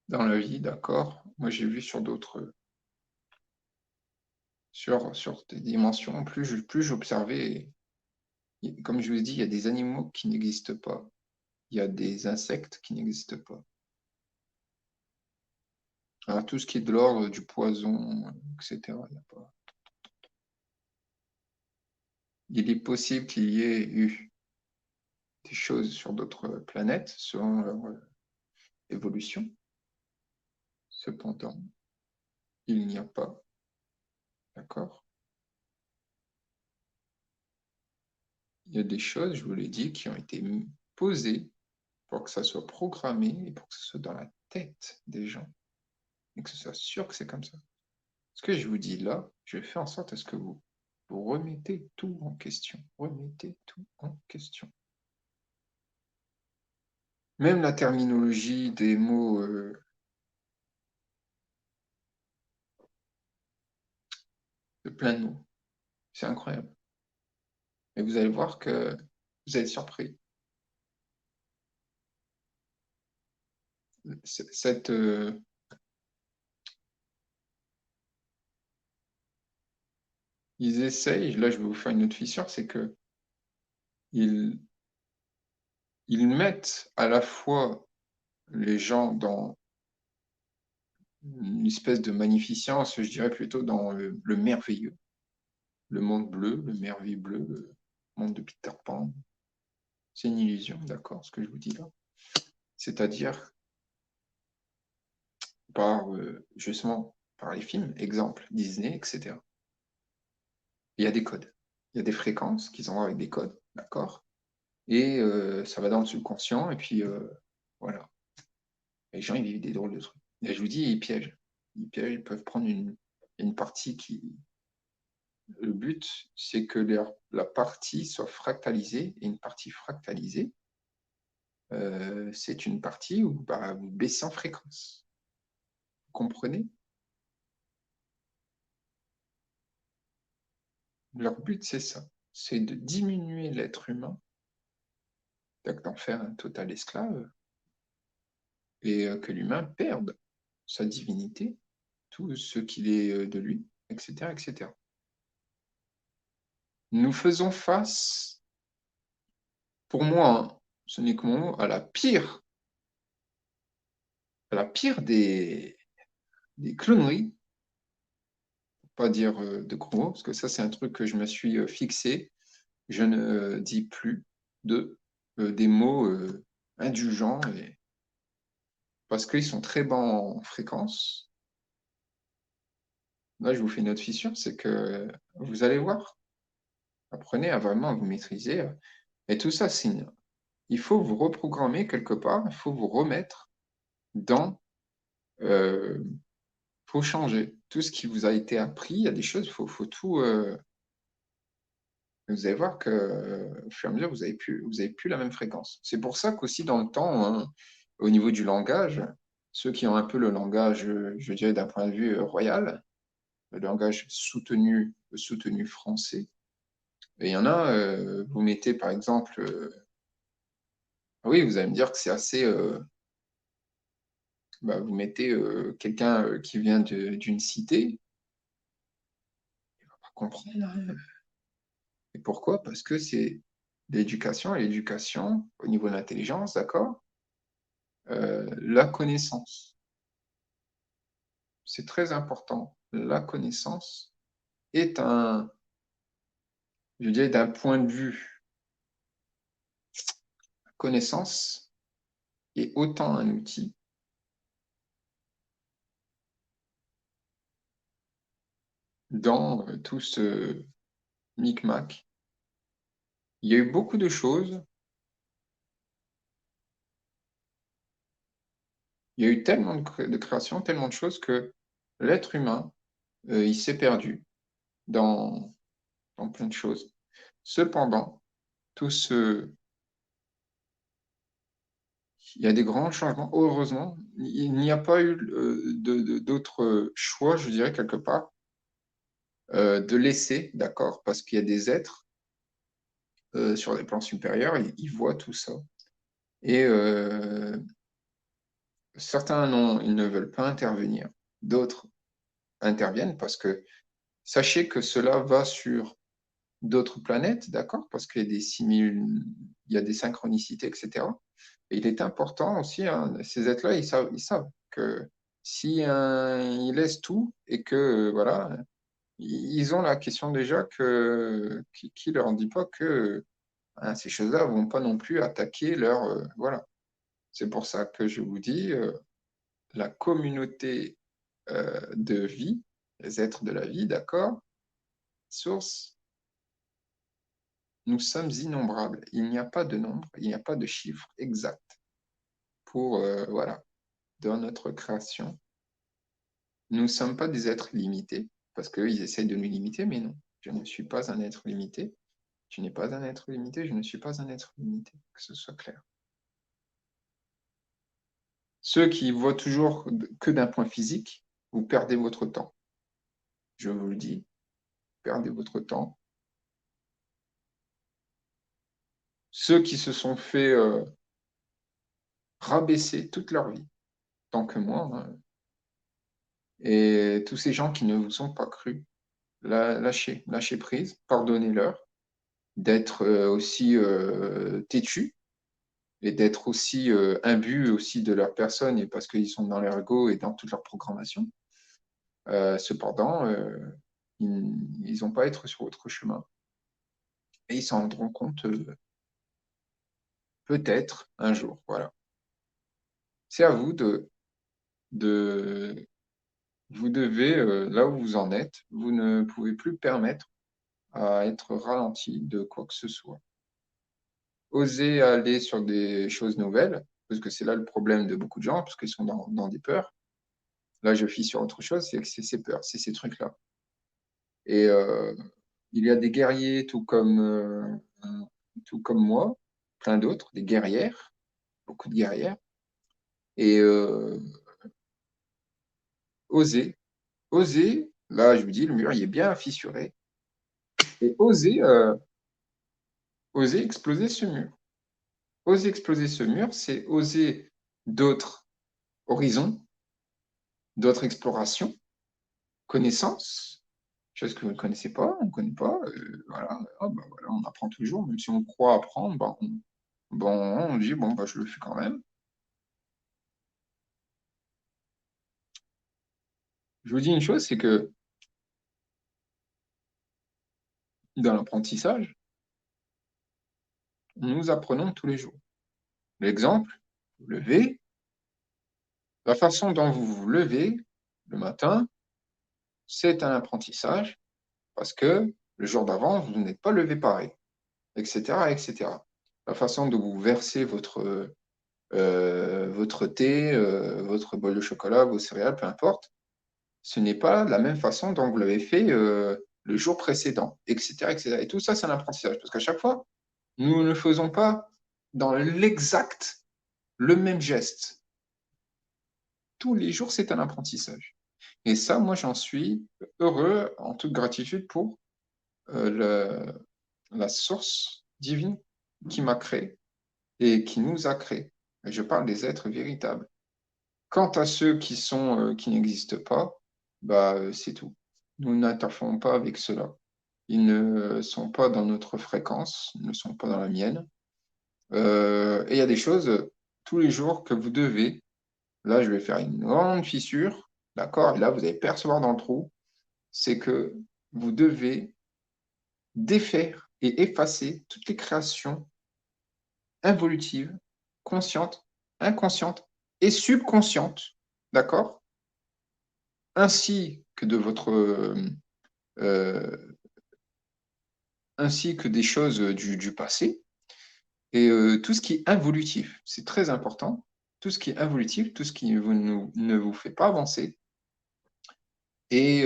dans la vie, d'accord, moi j'ai vu sur d'autres, sur des dimensions, plus j'observais, comme je vous ai dit, il y a des animaux qui n'existent pas, il y a des insectes qui n'existent pas. Alors, tout ce qui est de l'ordre du poison, etc., il n'y a pas. Il est possible qu'il y ait eu des choses sur d'autres planètes selon leur évolution. Cependant, il n'y a pas, d'accord? Il y a des choses, je vous l'ai dit, qui ont été posées pour que ça soit programmé et pour que ce soit dans la tête des gens et que ce soit sûr que c'est comme ça. Ce que je vous dis là, je fais en sorte à ce que vous remettez tout en question. Remettez tout en question. Même la terminologie des mots de plein de mots, c'est incroyable. Et vous allez voir que vous allez être surpris. Cette, ils essayent, là je vais vous faire une autre fissure, c'est que ils mettent à la fois les gens dans une espèce de magnificence, je dirais plutôt dans le merveilleux, le monde bleu, le merveilleux bleu, le monde de Peter Pan. C'est une illusion, d'accord, ce que je vous dis là. C'est-à-dire par, justement, par les films, exemple, Disney, etc. Il y a des codes, il y a des fréquences qui sont avec des codes, d'accord? Et ça va dans le subconscient, et puis voilà. Les gens, ils vivent des drôles de trucs. Et je vous dis, ils piègent. Ils piègent, ils peuvent prendre une partie qui. Le but, c'est que la partie soit fractalisée, et une partie fractalisée, c'est une partie où bah, vous baissez en fréquence. Vous comprenez? Leur but, c'est ça. C'est de diminuer l'être humain, d'en faire un total esclave, et que l'humain perde sa divinité, tout ce qu'il est de lui, etc., etc. Nous faisons face, pour moi, hein, ce n'est que mon mot, à la pire des cloneries, pas dire de gros mots, parce que ça, c'est un truc que je me suis fixé. Je ne dis plus des mots indulgents, parce qu'ils sont très bas en fréquence. Là, je vous fais une autre fissure, c'est que vous allez voir, apprenez à vraiment vous maîtriser. Et tout ça, il faut vous reprogrammer quelque part, il faut vous remettre dans... faut changer. Tout ce qui vous a été appris, il y a des choses, il faut tout... vous allez voir que, au fur et à mesure, vous avez plus la même fréquence. C'est pour ça qu'aussi dans le temps, hein, au niveau du langage, ceux qui ont un peu le langage, je dirais d'un point de vue royal, le langage soutenu français, et il y en a, vous mettez par exemple, oui, vous allez me dire que c'est assez, bah, vous mettez quelqu'un qui vient d'une cité, il va pas comprendre, hein. Et pourquoi? Parce que c'est l'éducation, et l'éducation, au niveau de l'intelligence, d'accord? La connaissance, c'est très important. La connaissance est je dirais, d'un point de vue connaissance est autant un outil dans tout ce micmac. Il y a eu beaucoup de choses, il y a eu tellement de créations, tellement de choses que l'être humain, il s'est perdu dans plein de choses. Cependant, il y a des grands changements. Heureusement, il n'y a pas eu d'autres choix, je dirais, quelque part, de laisser, d'accord, parce qu'il y a des êtres sur des plans supérieurs, ils voient tout ça. Et certains non, ils ne veulent pas intervenir. D'autres interviennent parce que sachez que cela va sur d'autres planètes, d'accord, parce qu'il y a il y a des synchronicités, etc. Et il est important aussi, hein, ces êtres-là, ils savent que si ils laissent tout et que, voilà, ils ont la question déjà qui leur dit pas que hein, ces choses-là vont pas non plus attaquer leur, voilà. C'est pour ça que je vous dis, la communauté de vie, les êtres de la vie, d'accord, source, nous sommes innombrables. Il n'y a pas de nombre, il n'y a pas de chiffre exact pour, voilà, dans notre création. Nous ne sommes pas des êtres limités, parce qu'ils essayent de nous limiter, mais non, je ne suis pas un être limité. Tu n'es pas un être limité, je ne suis pas un être limité, que ce soit clair. Ceux qui voient toujours que d'un point physique, vous perdez votre temps. Je vous le dis, perdez votre temps. Ceux qui se sont fait rabaisser toute leur vie, tant que moi, hein, et tous ces gens qui ne vous ont pas cru, lâchez prise, pardonnez-leur d'être aussi têtus et d'être aussi imbus aussi de leur personne et parce qu'ils sont dans leur ego et dans toute leur programmation. Cependant, ils n'ont pas à être sur votre chemin. Et ils s'en rendront compte peut-être un jour. Voilà. C'est à vous de vous devez, là où vous en êtes, vous ne pouvez plus permettre à être ralenti de quoi que ce soit. Osez aller sur des choses nouvelles, parce que c'est là le problème de beaucoup de gens, parce qu'ils sont dans des peurs. Là, je fie sur autre chose, c'est que c'est ces peurs, c'est ces trucs-là. Et il y a des guerriers tout comme moi, plein d'autres, des guerrières, beaucoup de guerrières. Et osez, osez, là, je vous dis, le mur, il est bien fissuré. Et osez exploser ce mur. Oser exploser ce mur, c'est oser d'autres horizons, d'autres explorations, connaissances, choses que vous ne connaissez pas, on ne connaît pas. Voilà, ah, bah, voilà, on apprend toujours, même si on croit apprendre, bah, on dit, bon, bah, je le fais quand même. Je vous dis une chose, c'est que dans l'apprentissage, nous apprenons tous les jours. L'exemple, vous levez, la façon dont vous vous levez le matin, c'est un apprentissage parce que le jour d'avant, vous n'êtes pas levé pareil, etc., etc. La façon dont vous versez votre thé, votre bol de chocolat, vos céréales, peu importe, ce n'est pas la même façon dont vous l'avez fait le jour précédent, etc., etc. Et tout ça, c'est un apprentissage parce qu'à chaque fois, nous ne faisons pas dans l'exact le même geste. Tous les jours, c'est un apprentissage. Et ça, moi, j'en suis heureux en toute gratitude pour la source divine qui m'a créé et qui nous a créés. Je parle des êtres véritables. Quant à ceux qui n'existent pas, bah, c'est tout. Nous n'interférons pas avec cela. Ils ne sont pas dans notre fréquence, ils ne sont pas dans la mienne. Et il y a des choses tous les jours que vous devez. Là, je vais faire une grande fissure, d'accord? Et là, vous allez percevoir dans le trou, c'est que vous devez défaire et effacer toutes les créations involutives, conscientes, inconscientes et subconscientes, d'accord? Ainsi que de votre ainsi que des choses du passé. Et tout ce qui est involutif, c'est très important. Tout ce qui est involutif, tout ce qui ne vous fait pas avancer. Et,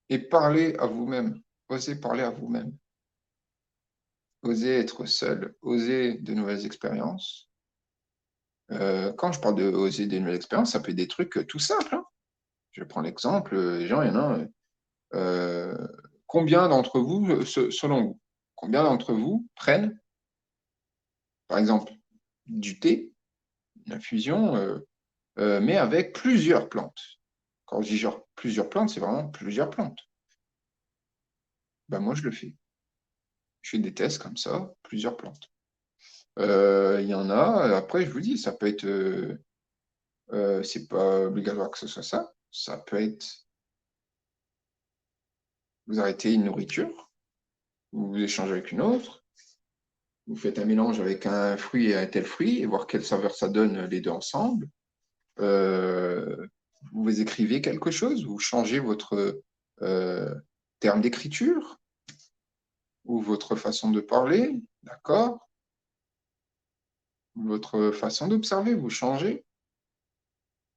et parler à vous-même. Osez parler à vous-même. Osez être seul. Osez de nouvelles expériences. Quand je parle de oser des nouvelles expériences, ça peut être des trucs tout simples, hein. Je prends l'exemple, les gens, il y en a. Combien d'entre vous, selon vous, combien d'entre vous prennent, par exemple, du thé, une infusion, mais avec plusieurs plantes? Quand je dis genre plusieurs plantes, c'est vraiment plusieurs plantes. Ben moi, je le fais. Je fais des tests comme ça, plusieurs plantes. Il y en a, après, je vous dis, ça peut être, c'est pas obligatoire que ce soit ça. Ça peut être, vous arrêtez une nourriture, vous échangez avec une autre, vous faites un mélange avec un fruit et un tel fruit, et voir quelle saveur ça donne les deux ensemble. Euh, vous écrivez quelque chose, vous changez votre terme d'écriture ou votre façon de parler, d'accord? Votre façon d'observer, vous changez,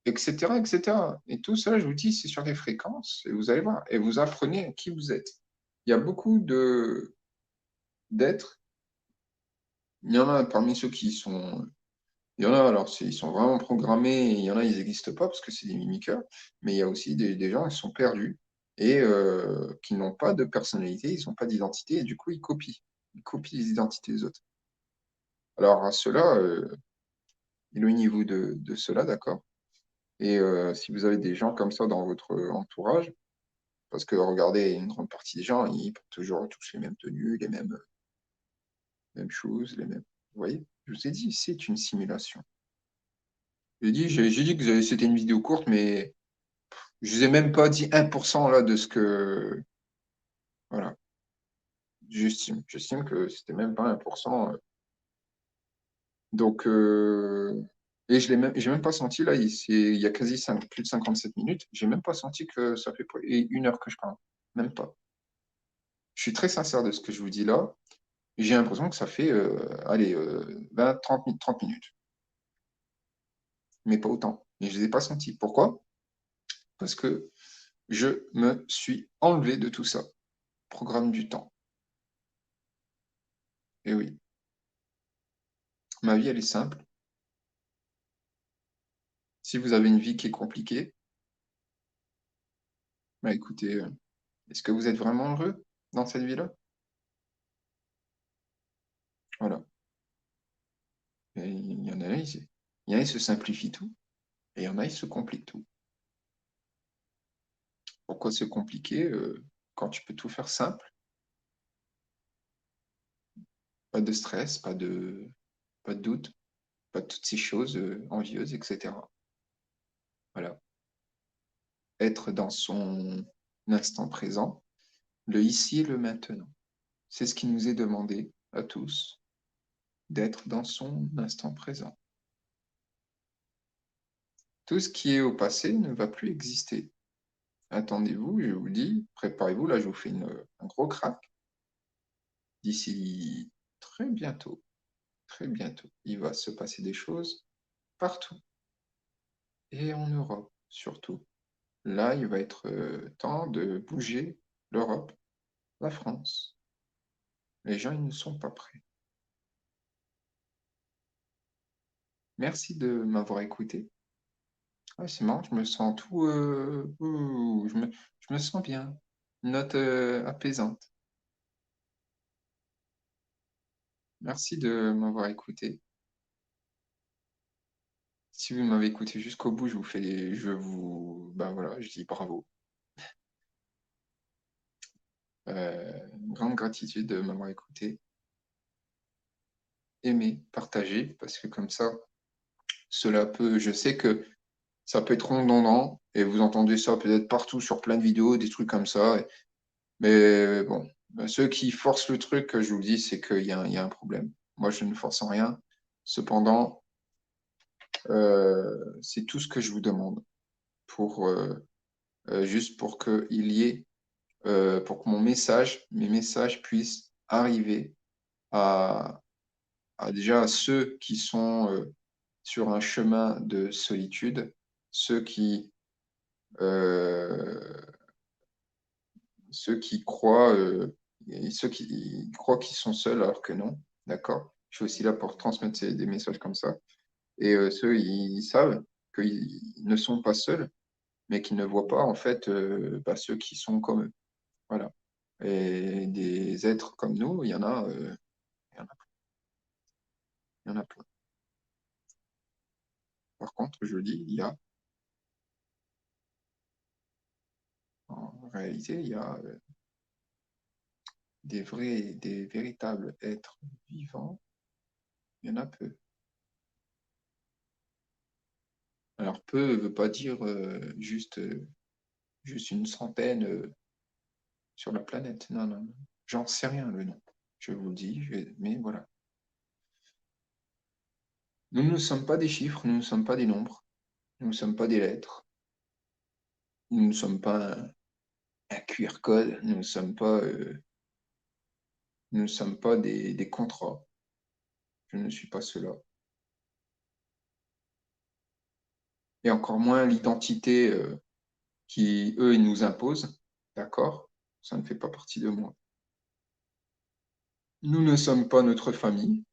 etc., etc. Et tout ça, je vous dis, c'est sur des fréquences, et vous allez voir, et vous apprenez qui vous êtes. Il y a beaucoup d'êtres, il y en a parmi ceux qui sont, il y en a, alors, ils sont vraiment programmés, et il y en a, ils n'existent pas parce que c'est des mimiqueurs, mais il y a aussi des gens qui sont perdus et qui n'ont pas de personnalité, ils n'ont pas d'identité, et du coup, ils copient les identités des autres. Alors, à cela, éloignez-vous de cela, d'accord? Et si vous avez des gens comme ça dans votre entourage, parce que regardez, une grande partie des gens, ils portent toujours tous les mêmes tenues, les mêmes choses, les mêmes. Vous voyez? Je vous ai dit, c'est une simulation. J'ai dit que c'était une vidéo courte, mais je vous ai même pas dit 1% là de ce que. Voilà. J'estime que c'était même pas 1%. Donc, et j'ai même pas senti, là, il y a quasi plus de 57 minutes, j'ai même pas senti que ça fait une heure que je parle. Même pas. Je suis très sincère de ce que je vous dis là. J'ai l'impression que ça fait, allez, 20, 30 minutes, mais pas autant. Et je ne les ai pas sentis. Pourquoi? Parce que je me suis enlevé de tout ça. Programme du temps. Et oui, ma vie, elle est simple. Si vous avez une vie qui est compliquée, bah écoutez, est-ce que vous êtes vraiment heureux dans cette vie-là? Voilà. Et il y en a, ils se simplifient tout, et il y en a, ils se compliquent tout. Pourquoi se compliquer quand tu peux tout faire simple? Pas de stress, pas de doute, pas de toutes ces choses envieuses, etc. Voilà. Être dans son instant présent, le ici et le maintenant. C'est ce qui nous est demandé à tous, d'être dans son instant présent. Tout ce qui est au passé ne va plus exister. Attendez-vous, je vous dis, préparez-vous, là je vous fais un gros crack. D'ici très bientôt, il va se passer des choses partout, et en Europe surtout. Là, il va être temps de bouger l'Europe, la France. Les gens, ils ne sont pas prêts. Merci de m'avoir écouté. Ah, c'est marrant, je me sens tout. Je me sens bien. Note apaisante. Merci de m'avoir écouté. Si vous m'avez écouté jusqu'au bout, ben voilà, je dis bravo. Grande gratitude de m'avoir écouté. Aimez, partagez, parce que comme ça, je sais que ça peut être redondant, et vous entendez ça peut-être partout sur plein de vidéos, des trucs comme ça. Mais bon, Ceux qui forcent le truc, je vous le dis, c'est qu'il y a un problème. Moi, je ne force en rien. Cependant, c'est tout ce que je vous demande pour juste pour qu'il y ait, pour que mes messages puissent arriver à, déjà à ceux qui sont sur un chemin de solitude, ceux qui, euh, ceux qui croient, et ceux qui croient qu'ils sont seuls alors que non, d'accord? Je suis aussi là pour transmettre des messages comme ça. Et ceux, ils savent qu'ils ne sont pas seuls, mais qu'ils ne voient pas en fait ceux qui sont comme eux. Voilà. Et des êtres comme nous, il y en a, il y en a plein. Par contre, je dis, il y a, en réalité, il y a des véritables êtres vivants, il y en a peu. Alors, peu ne veut pas dire juste une centaine sur la planète. Non, non, non. J'en sais rien le nom. Je vous le dis, mais voilà. Nous ne sommes pas des chiffres, nous ne sommes pas des nombres, nous ne sommes pas des lettres, nous ne sommes pas un QR code, nous ne sommes pas des contrats. Je ne suis pas cela. Et encore moins l'identité qui, eux, ils nous imposent. D'accord? Ça ne fait pas partie de moi. Nous ne sommes pas notre famille.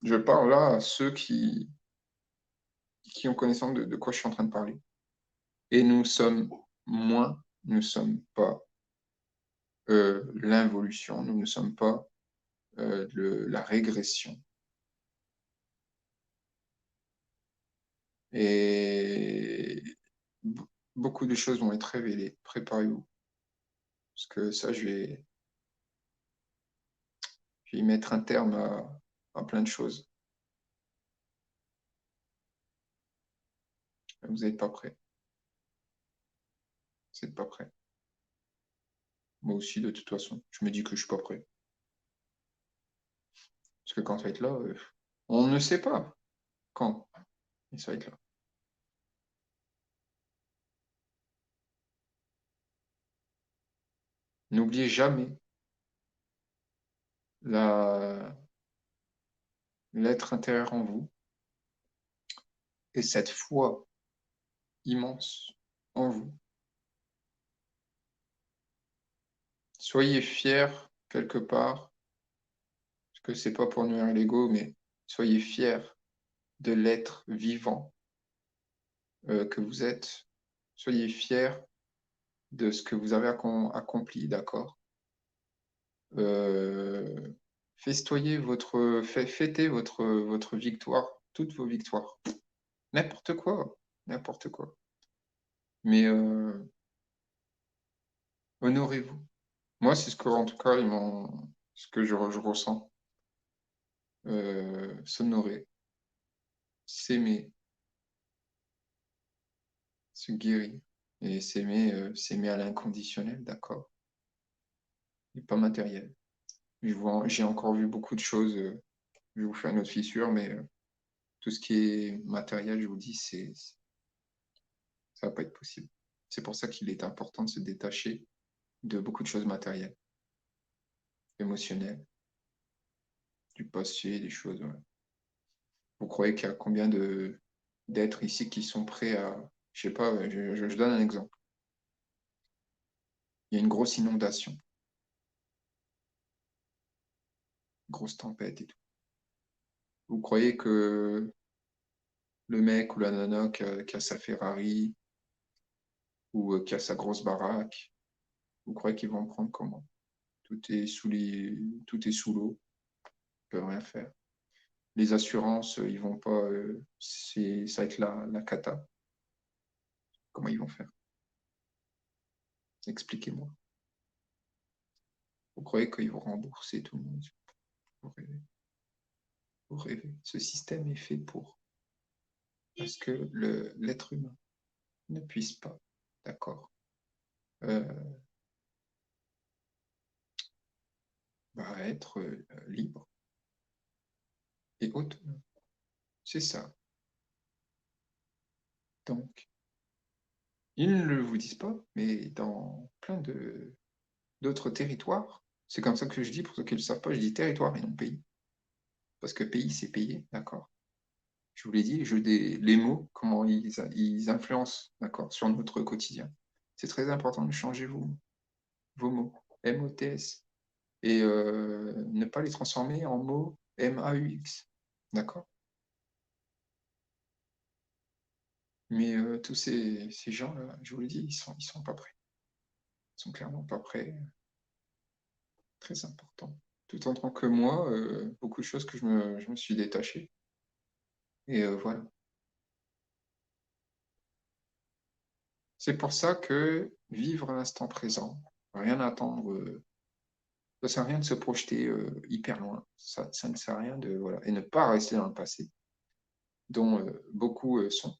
Je parle là à ceux qui ont connaissance de quoi je suis en train de parler. Et nous ne sommes pas l'involution, nous ne sommes pas la régression. Et beaucoup de choses vont être révélées. Préparez-vous. Parce que ça, je vais y mettre un terme à plein de choses. Vous n'êtes pas prêts. Vous n'êtes pas prêts. Moi aussi, de toute façon, je me dis que je ne suis pas prêt. Parce que quand ça va être là, on ne sait pas quand il ça va être là. N'oubliez jamais l'être intérieur en vous et cette foi immense en vous. Soyez fiers quelque part, parce que c'est pas pour nuire à l'ego, mais soyez fiers de l'être vivant que vous êtes. Soyez fiers de ce que vous avez accompli, d'accord? euh, fêtez votre victoire, toutes vos victoires. N'importe quoi, n'importe quoi. Mais honorez-vous. Moi, c'est ce que, en tout cas, ce que je ressens. S'honorer, s'aimer, se guérir et s'aimer à l'inconditionnel, d'accord? Et pas matériel. J'ai encore vu beaucoup de choses. Je vais vous faire une autre fissure, mais tout ce qui est matériel, je vous dis, ça va pas être possible. C'est pour ça qu'il est important de se détacher de beaucoup de choses matérielles, émotionnelles, du passé, des choses. Ouais. Vous croyez qu'il y a combien d'êtres ici qui sont prêts à... Je sais pas, ouais, je donne un exemple. Il y a une grosse inondation, une grosse tempête et tout. Vous croyez que le mec ou la nana qui a sa Ferrari ou qui a sa grosse baraque, vous croyez qu'ils vont prendre comment? Tout est sous l'eau, ils peuvent rien faire. Les assurances, ils vont pas, ça va être la cata. Comment ils vont faire? Expliquez-moi. Vous croyez qu'ils vont rembourser tout le monde? Vous rêvez. Vous rêvez. Ce système est fait pour. Parce que l'être humain ne puisse pas, d'accord, euh, va être libre et autonome. C'est ça. Donc, ils ne le vous disent pas, mais dans plein d'autres territoires, c'est comme ça que je dis, pour ceux qui ne le savent pas, je dis territoire et non pays. Parce que pays, c'est payer, d'accord. Je vous l'ai dit, les mots, comment ils influencent, d'accord, sur notre quotidien. C'est très important de changer vos mots, M-O-T-S, et ne pas les transformer en mots M-A-U-X, d'accord. Mais tous ces gens-là, je vous l'ai dit, ils sont pas prêts. Ils sont clairement pas prêts. Très important. Tout en tant que moi, beaucoup de choses que je me suis détaché. Et voilà. C'est pour ça que vivre l'instant présent, rien attendre, ça sert à rien de se projeter hyper loin. Ça ne sert à rien de voilà et ne pas rester dans le passé, dont beaucoup sont.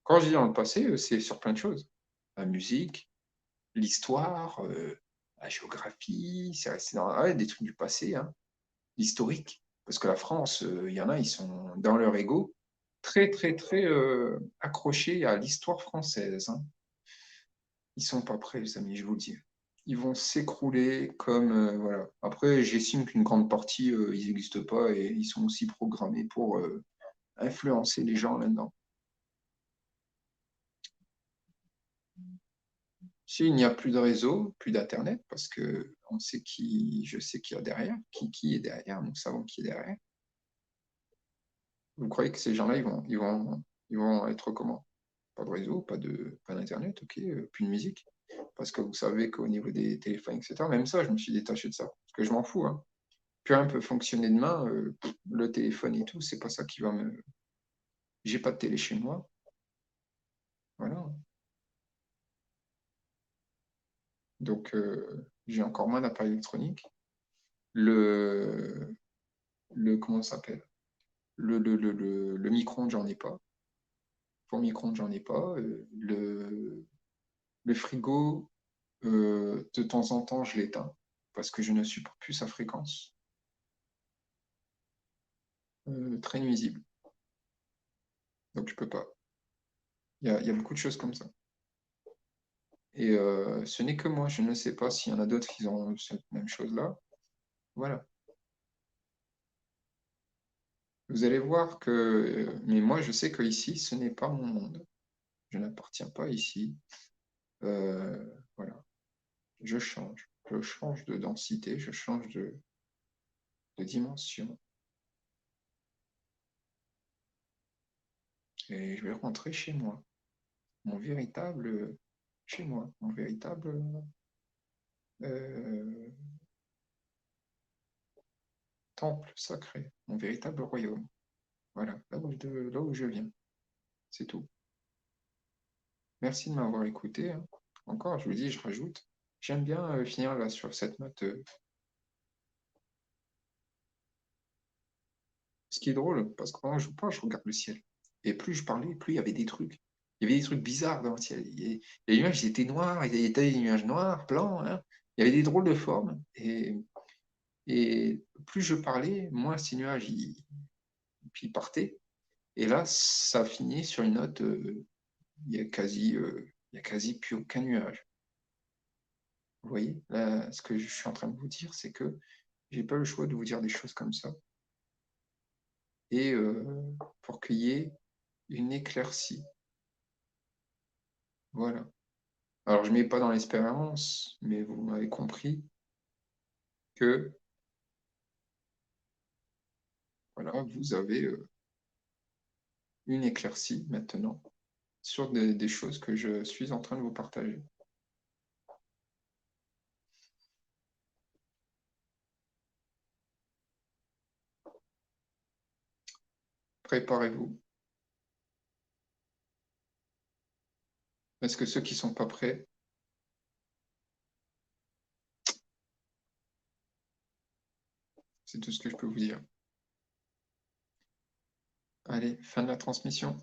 Quand je dis dans le passé, c'est sur plein de choses. La musique, l'histoire, la géographie, c'est resté dans ouais, des trucs du passé, hein, l'historique. Parce que la France, il y en a, ils sont dans leur ego très, très, très accrochés à l'histoire française, hein. Ils sont pas prêts, les amis, je vous le dis. Ils vont s'écrouler comme voilà. Après, j'estime qu'une grande partie, ils n'existent pas et ils sont aussi programmés pour influencer les gens là-dedans. S'il n'y a plus de réseau, plus d'internet, parce que on sait je sais qui y a derrière, qui est derrière, nous savons qui est derrière. Vous croyez que ces gens-là, ils vont être comment? Pas de réseau, pas d'internet, ok, plus de musique. Parce que vous savez qu'au niveau des téléphones, etc., même ça, je me suis détaché de ça. Parce que je m'en fous, hein. Plus rien peut fonctionner demain, le téléphone et tout, c'est pas ça qui va me. J'ai pas de télé chez moi. Voilà. Donc, j'ai encore moins d'appareils électroniques. Le, comment ça s'appelle? Le micro-ondes, j'en ai pas. Pour micro-ondes, j'en ai pas. Le frigo, de temps en temps, je l'éteins parce que je ne supporte plus sa fréquence. Très nuisible. Donc, je peux pas. Il y a beaucoup de choses comme ça. Et ce n'est que moi, je ne sais pas s'il y en a d'autres qui ont cette même chose-là. Voilà. Vous allez voir que, mais moi, je sais que ici, ce n'est pas mon monde. Je n'appartiens pas ici. Voilà. Je change. Je change de densité, je change de dimension. Et je vais rentrer chez moi. Mon véritable chez moi. Mon véritable euh, temple sacré. Mon véritable royaume. Voilà. Là où je viens. C'est tout. Merci de m'avoir écouté, hein. Encore, je vous dis, je rajoute. J'aime bien finir là sur cette note. Ce qui est drôle, parce que pendant que je vous parle, je regarde le ciel. Et plus je parlais, plus il y avait des trucs. Il y avait des trucs bizarres dans le ciel. Les nuages étaient noirs, il y avait des nuages noirs, blancs, hein. Il y avait des drôles de formes. Et plus je parlais, moins ces nuages puis partaient. Et là, ça finit sur une note, il y a quasi plus aucun nuage. Vous voyez, là, ce que je suis en train de vous dire, c'est que j'ai pas le choix de vous dire des choses comme ça. Et pour qu'il y ait une éclaircie. Voilà. Alors, je ne mets pas dans l'espérance, mais vous m'avez compris que voilà, vous avez une éclaircie maintenant sur des choses que je suis en train de vous partager. Préparez-vous. Parce que ceux qui ne sont pas prêts, c'est tout ce que je peux vous dire. Allez, fin de la transmission.